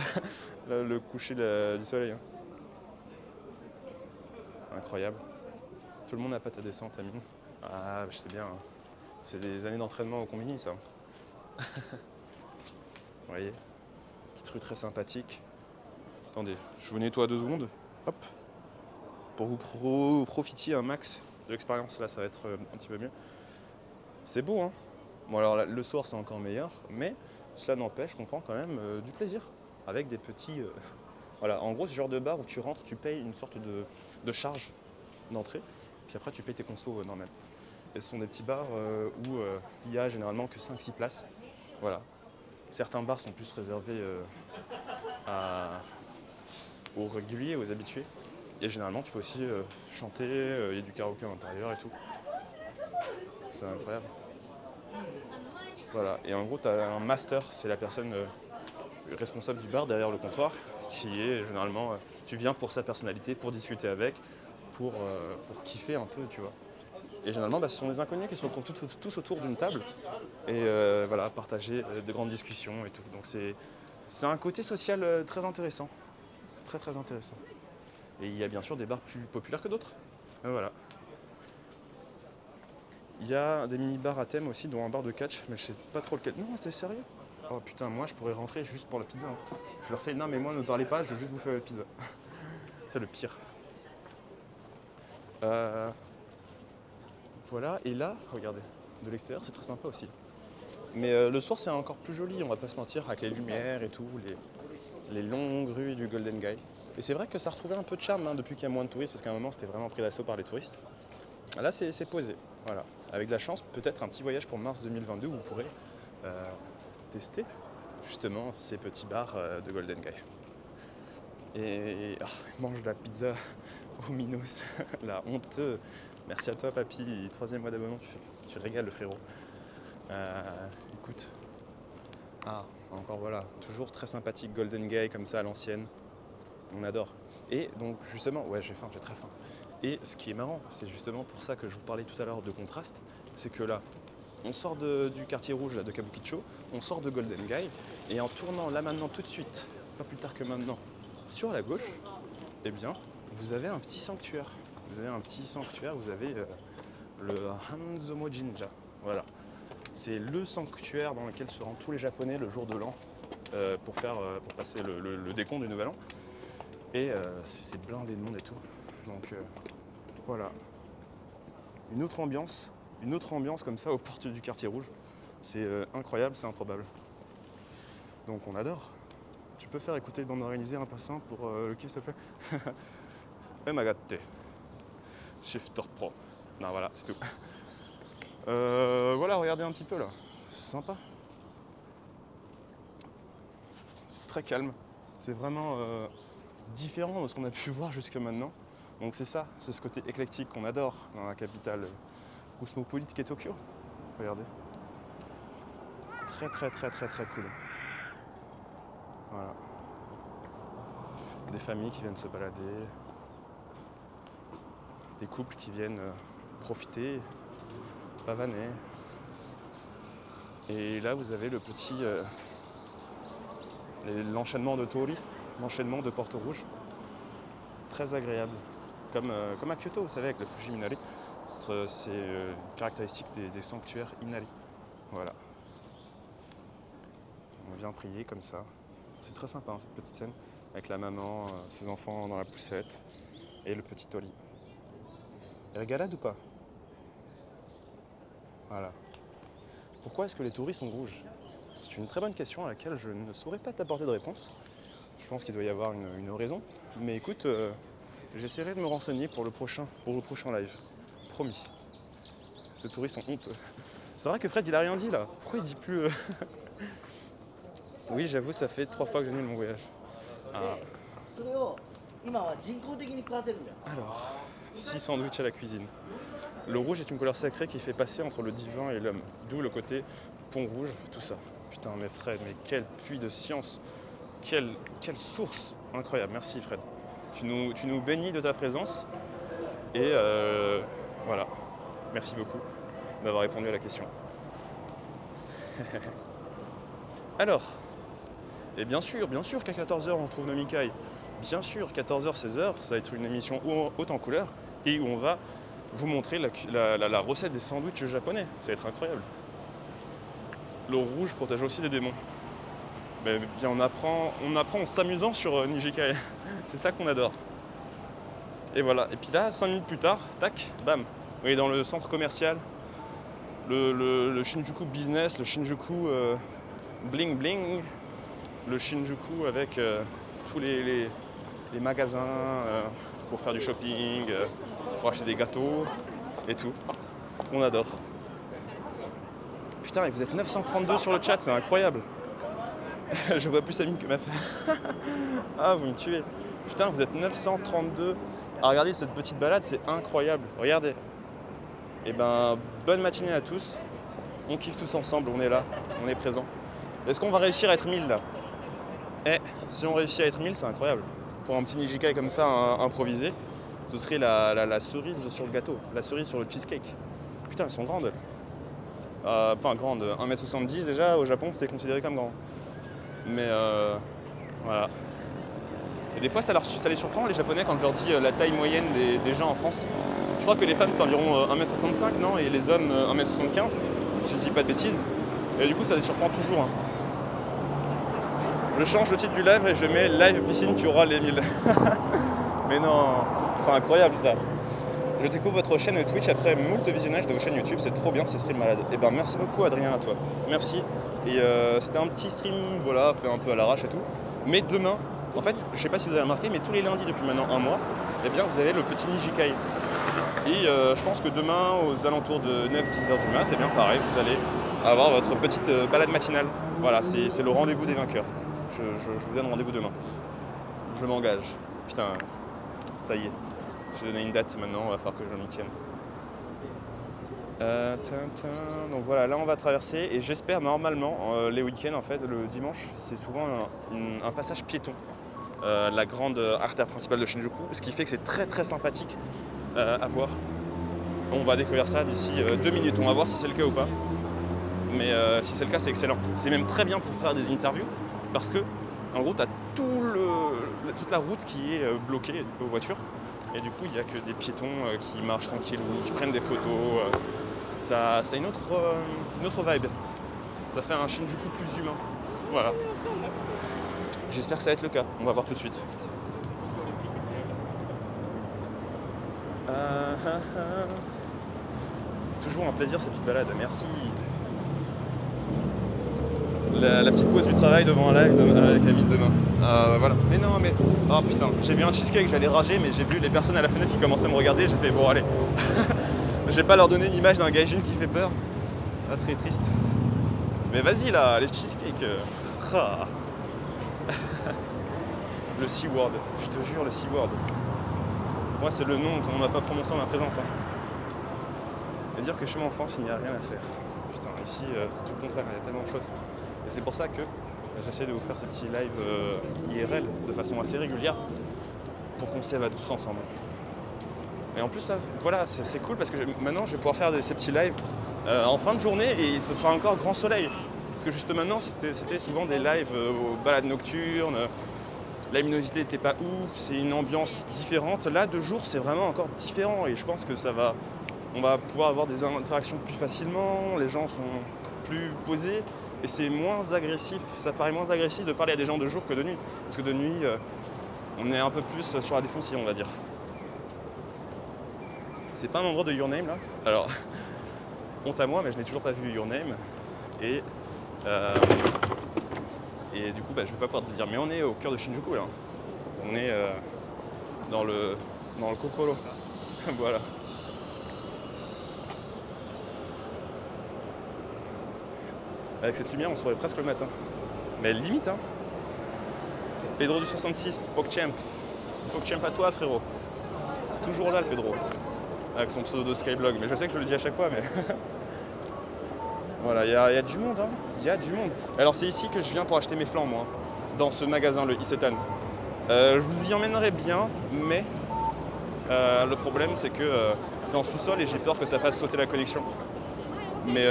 le coucher du soleil. Hein. Incroyable. Tout le monde n'a pas ta descente, Amine. Ah, je sais bien. Hein. C'est des années d'entraînement au combini, ça. Vous voyez, petite rue très sympathique. Attendez, je vous nettoie 2 secondes. Hop. Pour vous profitiez un max de l'expérience, là ça va être un petit peu mieux. C'est beau, hein. Bon alors le soir c'est encore meilleur, mais cela n'empêche qu'on prend quand même du plaisir. Avec des petits... Voilà, en gros, ce genre de bar où tu rentres, tu payes une sorte de charge d'entrée, puis après tu payes tes consos normales. Et ce sont des petits bars où il y a généralement que 5-6 places. Voilà. Certains bars sont plus réservés aux réguliers, aux habitués. Et généralement, tu peux aussi chanter, il y a du karaoké à l'intérieur et tout. C'est incroyable. Voilà. Et en gros, tu as un master, c'est la personne responsable du bar derrière le comptoir, qui est généralement, tu viens pour sa personnalité, pour discuter avec, pour kiffer un peu, tu vois. Et généralement, ce sont des inconnus qui se retrouvent tous autour d'une table et voilà, partager de grandes discussions et tout. Donc c'est un côté social très intéressant, très très intéressant. Et il y a bien sûr des bars plus populaires que d'autres. Voilà. Il y a des mini-bars à thème aussi, dont un bar de catch, mais je sais pas trop lequel. Non, c'est sérieux? Oh putain, moi je pourrais rentrer juste pour la pizza. Hein. Je leur fais, non mais moi ne parlez pas, je veux juste bouffer la pizza. C'est le pire. Voilà, et là, regardez, de l'extérieur c'est très sympa aussi. Mais le soir c'est encore plus joli, on va pas se mentir, avec les lumières et tout, les longues rues du Golden Gate. Et c'est vrai que ça a retrouvé un peu de charme hein, depuis qu'il y a moins de touristes, parce qu'à un moment c'était vraiment pris d'assaut par les touristes. Là c'est posé, voilà. Avec de la chance, peut-être un petit voyage pour mars 2022 où vous pourrez tester justement ces petits bars de Golden Gate. Et mange de la pizza au Minos, la honteux. Merci à toi papy, 3e mois d'abonnement, tu régales le frérot. Écoute, encore voilà, toujours très sympathique Golden Gate comme ça à l'ancienne, on adore. Et donc justement, ouais j'ai faim, j'ai très faim. Et ce qui est marrant, c'est justement pour ça que je vous parlais tout à l'heure de contraste, c'est que là, on sort du quartier rouge là, de Kabukicho, on sort de Golden Gate, et en tournant là maintenant tout de suite, pas plus tard que maintenant, sur la gauche, eh bien, vous avez un petit sanctuaire. Vous avez un petit sanctuaire, vous avez le Hanzomo Jinja. Voilà. C'est le sanctuaire dans lequel se rendent tous les Japonais le jour de l'an pour passer le décompte du Nouvel An. Et c'est blindé de monde et tout. Donc voilà. Une autre ambiance comme ça aux portes du quartier rouge. C'est incroyable, c'est improbable. Donc on adore. Tu peux faire écouter bande organisée un passant pour le kiff s'il te plaît. Magate. Shifter Pro. Non voilà, c'est tout. Voilà, regardez un petit peu là. C'est sympa. C'est très calme. C'est vraiment différent de ce qu'on a pu voir jusqu'à maintenant. Donc c'est ça, c'est ce côté éclectique qu'on adore dans la capitale cosmopolite qu'est Tokyo. Regardez. Très très très très très cool. Voilà. Des familles qui viennent se balader. Des couples qui viennent profiter, pavaner. Et là vous avez le petit l'enchaînement de Tori, l'enchaînement de portes rouges. Très agréable. Comme à Kyoto, vous savez, avec le Fuji Minari. C'est une caractéristique des sanctuaires Inari. Voilà. On vient prier comme ça. C'est très sympa hein, cette petite scène, avec la maman, ses enfants dans la poussette et le petit Tori. Régalade ou pas? Voilà. Pourquoi est-ce que les touristes sont rouges? C'est une très bonne question à laquelle je ne saurais pas t'apporter de réponse. Je pense qu'il doit y avoir une raison. Mais écoute, j'essaierai de me renseigner pour le prochain live. Promis. Ces touristes sont honteux. C'est vrai que Fred, il a rien dit là. Pourquoi il dit plus Oui, j'avoue, ça fait 3 fois que j'annule mon voyage. Alors, 6 sandwichs à la cuisine. Le rouge est une couleur sacrée qui fait passer entre le divin et l'homme. D'où le côté pont rouge, tout ça. Putain, mais Fred, mais quel puits de science. Quelle source incroyable. Merci Fred. Tu nous bénis de ta présence. Et voilà. Merci beaucoup d'avoir répondu à la question. Alors, Et bien sûr qu'à 14 h on retrouve Nomikai. Bien sûr, 14 h 16 h ça va être une émission haute en couleurs et où on va vous montrer la recette des sandwichs japonais. Ça va être incroyable. L'eau rouge protège aussi des démons. Mais bien on apprend en s'amusant sur Nijikai. C'est ça qu'on adore. Et voilà. Et puis là, 5 minutes plus tard, tac, bam. Vous voyez dans le centre commercial, le Shinjuku Business, le Shinjuku Bling Bling, le Shinjuku avec tous les magasins pour faire du shopping, pour acheter des gâteaux et tout. On adore. Putain, et vous êtes 932 sur le chat, c'est incroyable. Je vois plus Amine que ma femme. Ah, vous me tuez. Putain, vous êtes 932. Ah, regardez cette petite balade, c'est incroyable. Regardez. Et ben, bonne matinée à tous. On kiffe tous ensemble, on est là, on est présent. Est-ce qu'on va réussir à être 1000 là? Eh, si on réussit à être 1000, c'est incroyable. Pour un petit Nijikai comme ça, improvisé, ce serait la cerise sur le gâteau, la cerise sur le cheesecake. Putain, elles sont grandes. Enfin, grandes, 1m70 déjà, au Japon, c'était considéré comme grand. Mais voilà. Et des fois, ça les surprend, les Japonais, quand je leur dis la taille moyenne des gens en France. Je crois que les femmes, c'est environ 1m65, non? Et les hommes, 1m75, si je dis pas de bêtises. Et du coup, ça les surprend toujours. Hein. Je change le titre du live et je mets live piscine, tu auras les 1000. Mais non, ce sera incroyable ça. Je découvre votre chaîne Twitch après moult visionnage de vos chaînes YouTube, c'est trop bien, c'est stream malade. Et ben merci beaucoup Adrien à toi, merci. Et c'était un petit stream, voilà, fait un peu à l'arrache et tout. Mais demain, en fait, je sais pas si vous avez remarqué, mais tous les lundis depuis maintenant un mois, eh bien vous avez le petit Nijikai. Et je pense que demain, aux alentours de 9-10 h du mat, eh bien pareil, vous allez avoir votre petite balade matinale. Voilà, c'est le rendez-vous des vainqueurs. Je vous donne rendez-vous demain. Je m'engage. Putain, ça y est. J'ai donné une date maintenant, il va falloir que je m'y tienne. Donc voilà, là on va traverser et j'espère normalement, les week-ends en fait, le dimanche, c'est souvent un passage piéton. La grande artère principale de Shinjuku, ce qui fait que c'est très très sympathique à voir. On va découvrir ça d'ici 2 minutes, on va voir si c'est le cas ou pas. Mais si c'est le cas, c'est excellent. C'est même très bien pour faire des interviews parce que en gros, tu as toute la route qui est bloquée aux voitures. Et du coup, il n'y a que des piétons qui marchent tranquillou, qui prennent des photos. Ça a une autre vibe. Ça fait un Shinjuku plus humain. Voilà. J'espère que ça va être le cas. On va voir tout de suite. Toujours un plaisir ces petites balades. Merci. La petite pause du travail devant un live avec Amine demain. Voilà. Mais non, mais... Oh putain, j'ai vu un cheesecake, j'allais rager, mais j'ai vu les personnes à la fenêtre qui commençaient à me regarder, j'ai fait bon allez. Je vais pas leur donner l'image d'un gaijin qui fait peur. Ça serait triste. Mais vas-y là, les cheesecakes. Le C-word, je te jure le C-word. Moi c'est le nom qu'on n'a pas prononcé en ma présence. Hein. Et dire que chez moi en France il n'y a rien à faire. Putain, ici c'est tout le contraire, il y a tellement de choses. Et c'est pour ça que j'essaie de vous faire ces petits lives IRL de façon assez régulière pour qu'on s'évade tous ensemble. Et en plus, ça, voilà, c'est cool parce que maintenant je vais pouvoir faire ces petits lives en fin de journée et ce sera encore grand soleil. Parce que juste maintenant, c'était souvent des lives aux balades nocturnes, la luminosité n'était pas ouf, c'est une ambiance différente. Là, de jour, c'est vraiment encore différent et je pense que on va pouvoir avoir des interactions plus facilement, les gens sont plus posés. Et c'est moins agressif, ça paraît moins agressif de parler à des gens de jour que de nuit. Parce que de nuit, on est un peu plus sur la défensive, on va dire. C'est pas un endroit de Your Name là. Alors, honte à moi, mais je n'ai toujours pas vu Your Name. Et du coup, je vais pas pouvoir te dire. Mais on est au cœur de Shinjuku là. On est dans le Kokoro. Voilà. Avec cette lumière, on se voit presque le matin. Mais limite, hein. Pedro du 66, PogChamp. PogChamp à toi, frérot. Toujours là, le Pedro. Avec son pseudo de Skyblog. Mais je sais que je le dis à chaque fois, mais... Voilà, il y a du monde, hein. Il y a du monde. Alors, c'est ici que je viens pour acheter mes flancs, moi. Dans ce magasin, le Isetan. Je vous y emmènerai bien, mais... le problème, c'est que c'est en sous-sol et j'ai peur que ça fasse sauter la connexion. Mais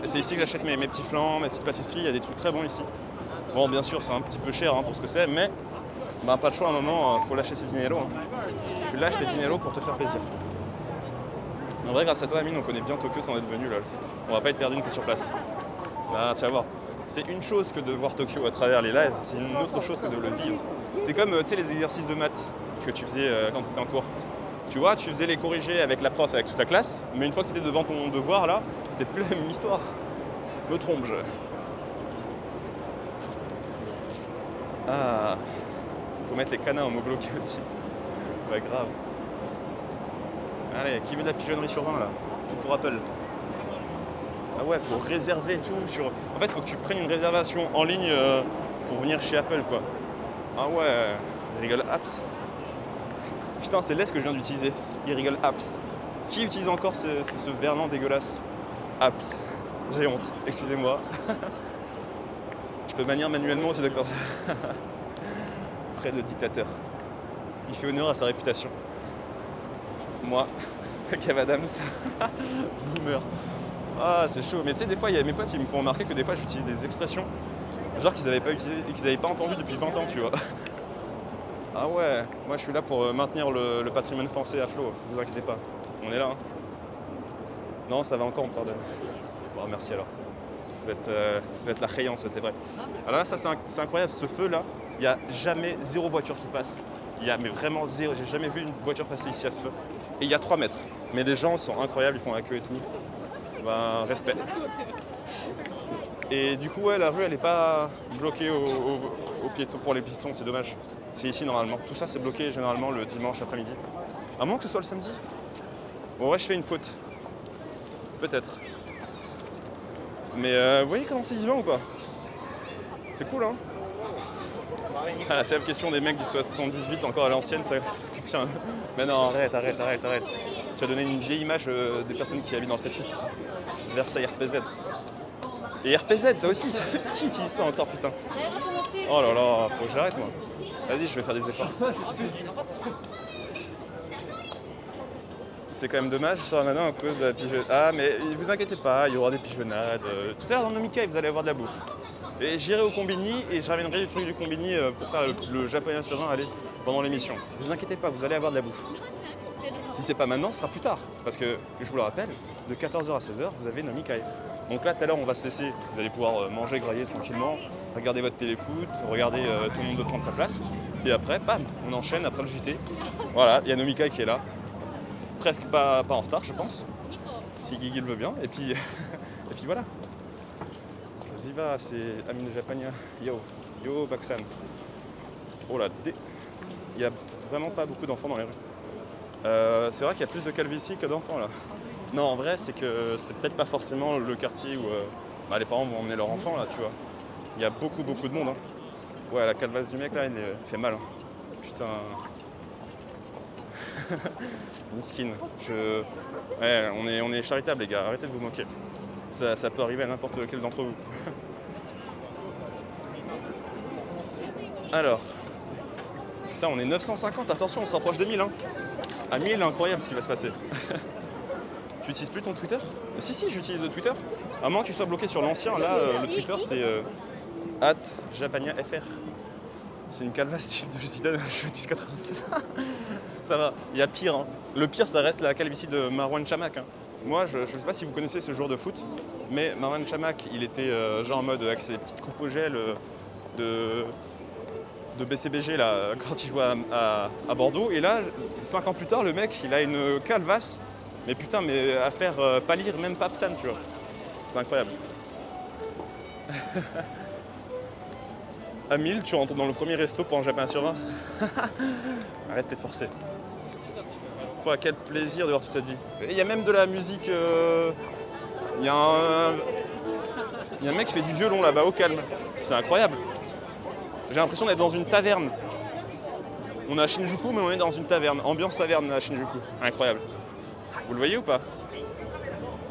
c'est ici que j'achète mes petits flancs, mes petites pâtisseries, il y a des trucs très bons ici. Bon, bien sûr, c'est un petit peu cher pour ce que c'est, mais bah, pas de choix, à un moment, faut lâcher ses dinero. Tu lâches tes dinero pour te faire plaisir. En vrai, grâce à toi, Amine, on connaît bien Tokyo sans être venu, là. On va pas être perdu une fois sur place. Là, tu vas voir. C'est une chose que de voir Tokyo à travers les lives, c'est une autre chose que de le vivre. C'est comme, tu sais, les exercices de maths que tu faisais quand tu étais en cours. Tu vois, tu faisais les corriger avec la prof, avec toute la classe, mais une fois que tu étais devant ton devoir, là, c'était plus la même histoire. Me trompe-je. Ah, faut mettre les canards en mot bloqué aussi. Ouais, grave. Allez, qui veut de la pigeonnerie sur 20 là? Tout pour Apple. Ah ouais, faut réserver tout sur... En fait, faut que tu prennes une réservation en ligne pour venir chez Apple, quoi. Ah ouais, Irregular Apps. Putain, c'est ce que je viens d'utiliser, Irregular Apps. Qui utilise encore ce verlan dégueulasse? Apps. J'ai honte, excusez-moi. Je peux bannir manuellement aussi, docteur. Près de dictateur. Il fait honneur à sa réputation. Moi, Kev Adams, boomer. Ah, c'est chaud. Mais tu sais, des fois, il y a mes potes qui me font remarquer que des fois, j'utilise des expressions genre qu'ils n'avaient pas utilisé et qu'ils n'avaient pas entendu depuis 20 ans, tu vois. Ah ouais, moi je suis là pour maintenir le patrimoine français à flot, vous inquiétez pas. On est là. Hein. Non, ça va encore, on pardonne. Bon, merci alors. Vous êtes la créance, c'est vrai. Alors là, ça c'est incroyable, ce feu-là, il n'y a jamais zéro voiture qui passe. Mais vraiment zéro, j'ai jamais vu une voiture passer ici à ce feu. Et il y a 3 mètres. Mais les gens sont incroyables, ils font la queue et tout. Ben, respect. Et du coup, ouais, la rue, elle n'est pas bloquée aux piétons, pour les piétons, c'est dommage. C'est ici normalement. Tout ça, c'est bloqué généralement le dimanche après-midi. À moins que ce soit le samedi. Bon, ouais, je fais une faute. Peut-être. Mais vous voyez comment c'est vivant ou pas? C'est cool, hein? Ah, la célèbre question des mecs du 78 encore à l'ancienne, c'est ce que tient. Mais non, arrête. Tu as donné une vieille image des personnes qui habitent dans le 7-8. Versailles RPZ. Et RPZ, ça aussi, qui utilise ça encore, putain? Oh là là, faut que j'arrête, moi. Vas-y, je vais faire des efforts. C'est quand même dommage, je sors maintenant à cause de la pigeonnade. Ah, mais vous inquiétez pas, il y aura des pigeonnades. Tout à l'heure dans Nomikai, vous allez avoir de la bouffe. Et j'irai au combini et je ramènerai du truc du combini pour faire le japonais sur 20 pendant l'émission. Vous inquiétez pas, vous allez avoir de la bouffe. Si c'est pas maintenant, ce sera plus tard. Parce que, je vous le rappelle, de 14h à 16h, vous avez Nomikai. Donc là, tout à l'heure, on va se laisser. Vous allez pouvoir manger, grailler tranquillement, regarder votre téléfoot, regarder tout le monde prendre sa place. Et après, bam, on enchaîne après le JT. Voilà, il y a Nomikai qui est là. Presque pas en retard, je pense. Si Guigui le veut bien. Et puis, et puis voilà. Vas-y, va, c'est Amine Japania. Yo, Baksan. Oh là, il n'y a vraiment pas beaucoup d'enfants dans les rues. C'est vrai qu'il y a plus de calvitie que d'enfants là. Non, en vrai, c'est que c'est peut-être pas forcément le quartier où les parents vont emmener leurs enfants là, tu vois. Il y a beaucoup de monde. Hein. Ouais, la calvasse du mec là, il fait mal. Hein. Putain. Miskin. Ouais, on est charitable les gars, arrêtez de vous moquer. Ça peut arriver à n'importe lequel d'entre vous. Alors. Putain, on est 950, attention, on se rapproche des 1000. Hein. À 1000, incroyable ce qui va se passer. Tu utilises plus ton Twitter? Si, j'utilise le Twitter. À moins que tu sois bloqué sur l'ancien, là, le Twitter c'est @japaniafr. C'est une calvasse de Zidane, je fais 10,86. Ça va, il y a pire. Hein. Le pire, ça reste la calvitie de Marwan Chamakh. Hein. Moi, je ne sais pas si vous connaissez ce joueur de foot, mais Marwan Chamakh, il était genre en mode avec ses petites coupes au gel de BCBG là, quand il jouait à Bordeaux. Et là, 5 ans plus tard, le mec, il a une calvasse. Mais putain, mais à faire pâlir même Papsan, tu vois. C'est incroyable. À 1000, tu rentres dans le premier resto pour un Japon sur 20. Arrête, t'es forcé. Quel plaisir de voir toute cette vie. Il y a même de la musique. Il y a un mec qui fait du violon là-bas, au calme. C'est incroyable. J'ai l'impression d'être dans une taverne. On est à Shinjuku, mais on est dans une taverne. Ambiance taverne à Shinjuku. Incroyable. Vous le voyez ou pas?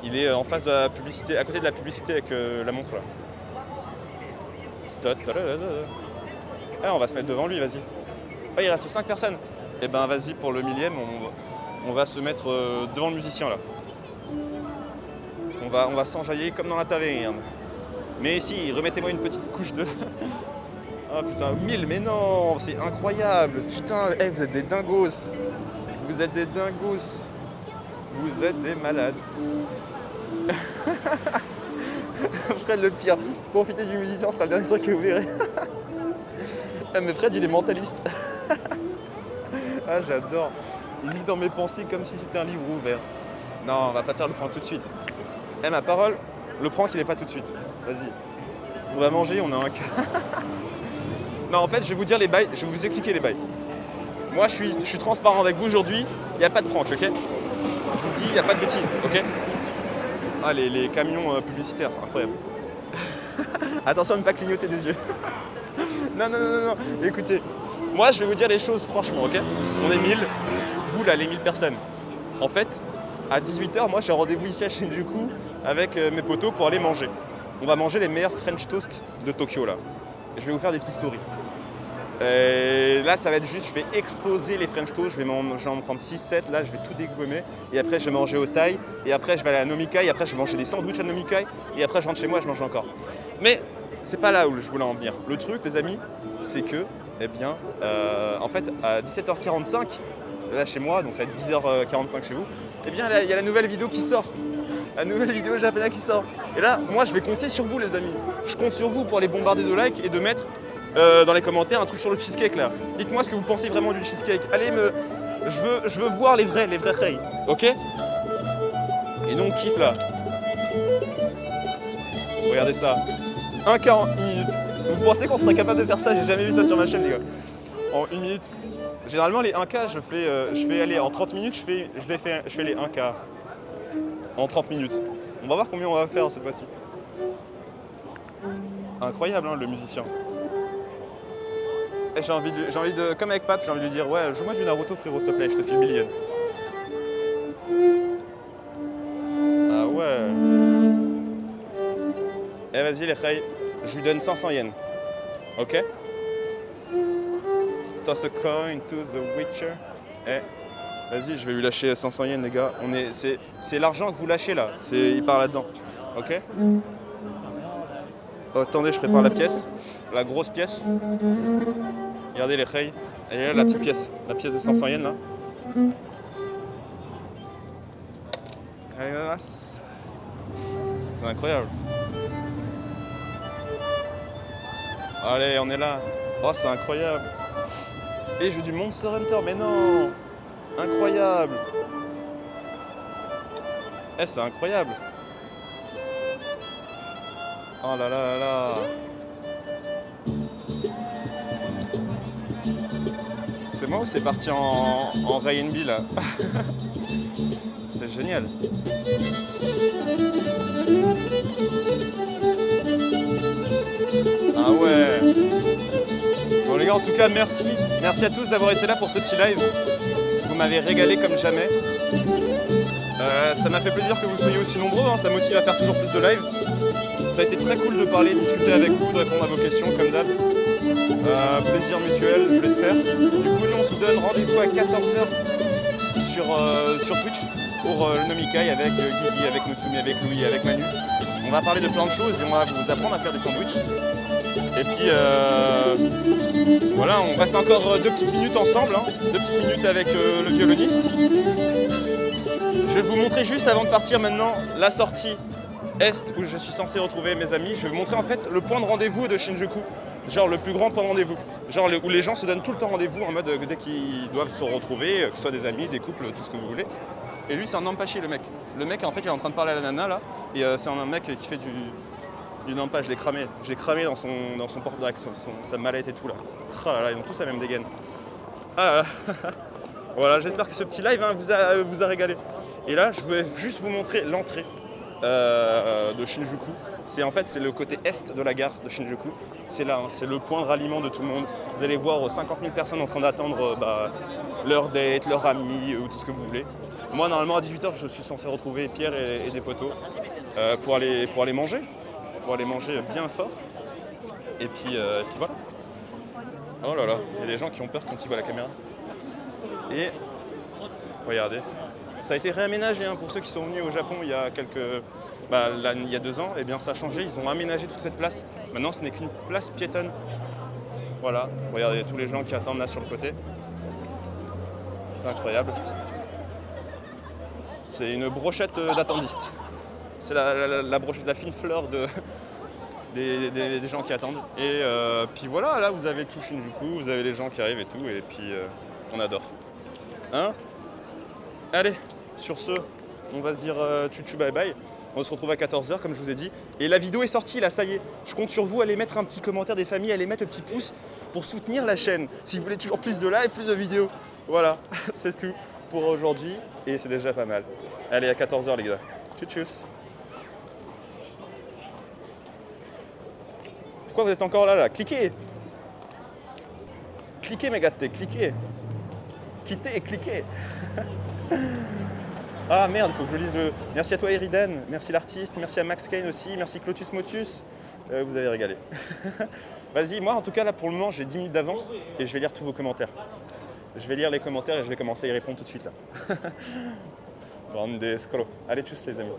Il est en face de la publicité, à côté de la publicité avec la montre là. Ah, on va se mettre devant lui, vas-y. Ah, il reste 5 personnes. Eh ben vas-y, pour le 1000e, on va se mettre devant le musicien là. On va s'enjailler comme dans la taverne. Mais si, remettez-moi une petite couche de... Ah putain, 1000, mais non, c'est incroyable. Putain, hey, vous êtes des dingos. Vous êtes des dingos. Vous êtes des malades. Fred, le pire. Profiter du musicien sera le dernier truc que vous verrez. Ah, mais Fred, il est mentaliste. Ah, j'adore. Il lit dans mes pensées comme si c'était un livre ouvert. Non, on va pas faire le prank tout de suite. Eh, ma parole, le prank, il est pas tout de suite. Vas-y. On va manger, on a un cas. Non, en fait, je vais vous dire les bails, je vais vous expliquer les bails. Moi, je suis transparent avec vous aujourd'hui, il n'y a pas de prank, ok? Je vous dis, il n'y a pas de bêtises, ok? Ah, les camions publicitaires, incroyable. Attention à ne pas clignoter des yeux. Non, non, non, non, non, écoutez, moi, je vais vous dire les choses franchement, ok? On est 1000, vous là, les 1000 personnes. En fait, à 18h, moi, j'ai un rendez-vous ici à Shinjuku avec mes potos pour aller manger. On va manger les meilleurs French toast de Tokyo, là. Et je vais vous faire des petites stories. Là, ça va être juste, je vais exploser les French toast, je vais en prendre 6-7, là, je vais tout dégommer. Et après, je vais manger au Thai, et après, je vais aller à Nomikai, après, je vais manger des sandwichs à Nomikai, et après, je rentre chez moi, je mange encore. Mais c'est pas là où je voulais en venir. Le truc, les amis, c'est que, eh bien, en fait, à 17h45, là, chez moi, donc ça va être 10h45 chez vous, eh bien, il y a la nouvelle vidéo qui sort. La nouvelle vidéo japonaise qui sort. Et là, moi, je vais compter sur vous, les amis. Je compte sur vous pour les bombarder de likes et de mettre dans les commentaires un truc sur le cheesecake, là. Dites-moi ce que vous pensez vraiment du cheesecake. Allez, je veux voir les vrais rails, ok? Et nous, on kiffe, là. Regardez ça. 1K en 1 minute. Vous pensez qu'on serait capable de faire ça? J'ai jamais vu ça sur ma chaîne, les gars. En 1 minute. Généralement, les 1K, je fais aller en 30 minutes, je fais les 1K. En 30 minutes. On va voir combien on va faire cette fois-ci. Incroyable, hein, le musicien. Et j'ai envie de, comme avec Pape, j'ai envie de lui dire, ouais, joue-moi du Naruto, frérot, s'il te plaît, je te file 1000 yens. Ah ouais. Eh vas-y les frères, je lui donne 500 yens. Ok? Toss a coin to the Witcher. Eh. Vas-y, je vais lui lâcher 500 yens, les gars. C'est l'argent que vous lâchez là. Il part là-dedans. Ok? Oh, attendez, je prépare la pièce. La grosse pièce. Regardez les rails. Et là, la petite pièce. La pièce de 500 yens là. Allez, c'est incroyable. Allez, on est là. Oh, c'est incroyable. Et je veux du Monster Hunter, mais non! Incroyable! Eh, c'est incroyable! Oh là là là là! C'est moi ou c'est parti en Ray&B là? C'est génial! Ah ouais! Bon les gars, en tout cas, merci. Merci à tous d'avoir été là pour ce petit live. Vous m'avez régalé comme jamais. Ça m'a fait plaisir que vous soyez aussi nombreux, hein, ça motive à faire toujours plus de live. Ça a été très cool de parler, de discuter avec vous, de répondre à vos questions comme d'hab. Plaisir mutuel, je l'espère. Du coup, nous on se donne rendez-vous à 14h sur Twitch pour le Nomikai avec Guigui, avec Mutsumi, avec Louis, avec Manu. On va parler de plein de choses et on va vous apprendre à faire des sandwichs. Et puis voilà, on reste encore 2 petites minutes ensemble, hein, 2 petites minutes avec le violoniste. Je vais vous montrer juste avant de partir maintenant la sortie est où je suis censé retrouver mes amis. Je vais vous montrer en fait le point de rendez-vous de Shinjuku, genre le plus grand point de rendez-vous, genre où les gens se donnent tout le temps rendez-vous en mode dès qu'ils doivent se retrouver, que ce soit des amis, des couples, tout ce que vous voulez. Et lui c'est un nampachi le mec. Le mec en fait il est en train de parler à la nana là, et c'est un mec qui fait du nampa, je l'ai cramé. Je l'ai cramé dans son porte-drac, sa mallette et tout là. Oh là là, ils ont tous la même dégaine. Ah là là. Voilà, j'espère que ce petit live hein, vous a régalé. Et là, je voulais juste vous montrer l'entrée de Shinjuku. C'est le côté est de la gare de Shinjuku. C'est là, hein, c'est le point de ralliement de tout le monde. Vous allez voir 50 000 personnes en train d'attendre leur date, leur ami ou tout ce que vous voulez. Moi, normalement, à 18h, je suis censé retrouver Pierre et des potos pour aller manger. Pour aller manger bien fort. Et puis voilà. Oh là là, il y a des gens qui ont peur quand ils voient la caméra. Et regardez, Ça a été réaménagé hein, pour ceux qui sont venus au Japon il y a il y a 2 ans, et bien ça a changé, ils ont aménagé toute cette place. Maintenant ce n'est qu'une place piétonne. Voilà, regardez tous les gens qui attendent là sur le côté. C'est incroyable. C'est une brochette d'attendistes. C'est la brochette, la fine fleur des gens qui attendent. Et puis voilà, là vous avez tout Shinjuku, vous avez les gens qui arrivent et tout, et puis on adore. Hein? Allez, sur ce, on va se dire tchou bye bye. On se retrouve à 14 h comme je vous ai dit. Et la vidéo est sortie là, ça y est. Je compte sur vous, allez mettre un petit commentaire des familles, allez mettre le petit pouce pour soutenir la chaîne. Si vous voulez toujours plus de live, plus de vidéos. Voilà, c'est tout pour aujourd'hui et c'est déjà pas mal. Allez, à 14 h les gars. Tchou. Pourquoi vous êtes encore là? Cliquez. Cliquez mes gâtés, cliquez. Quittez et cliquez. Ah merde, faut que je lise le... Merci à toi Eriden, merci l'artiste, merci à Max Kane aussi, merci Clotus Motus. Vous avez régalé. Vas-y, moi en tout cas là pour le moment j'ai 10 minutes d'avance et je vais lire tous vos commentaires. Je vais lire les commentaires et je vais commencer à y répondre tout de suite là. Bande d'escrocs. Allez tchuss les amis.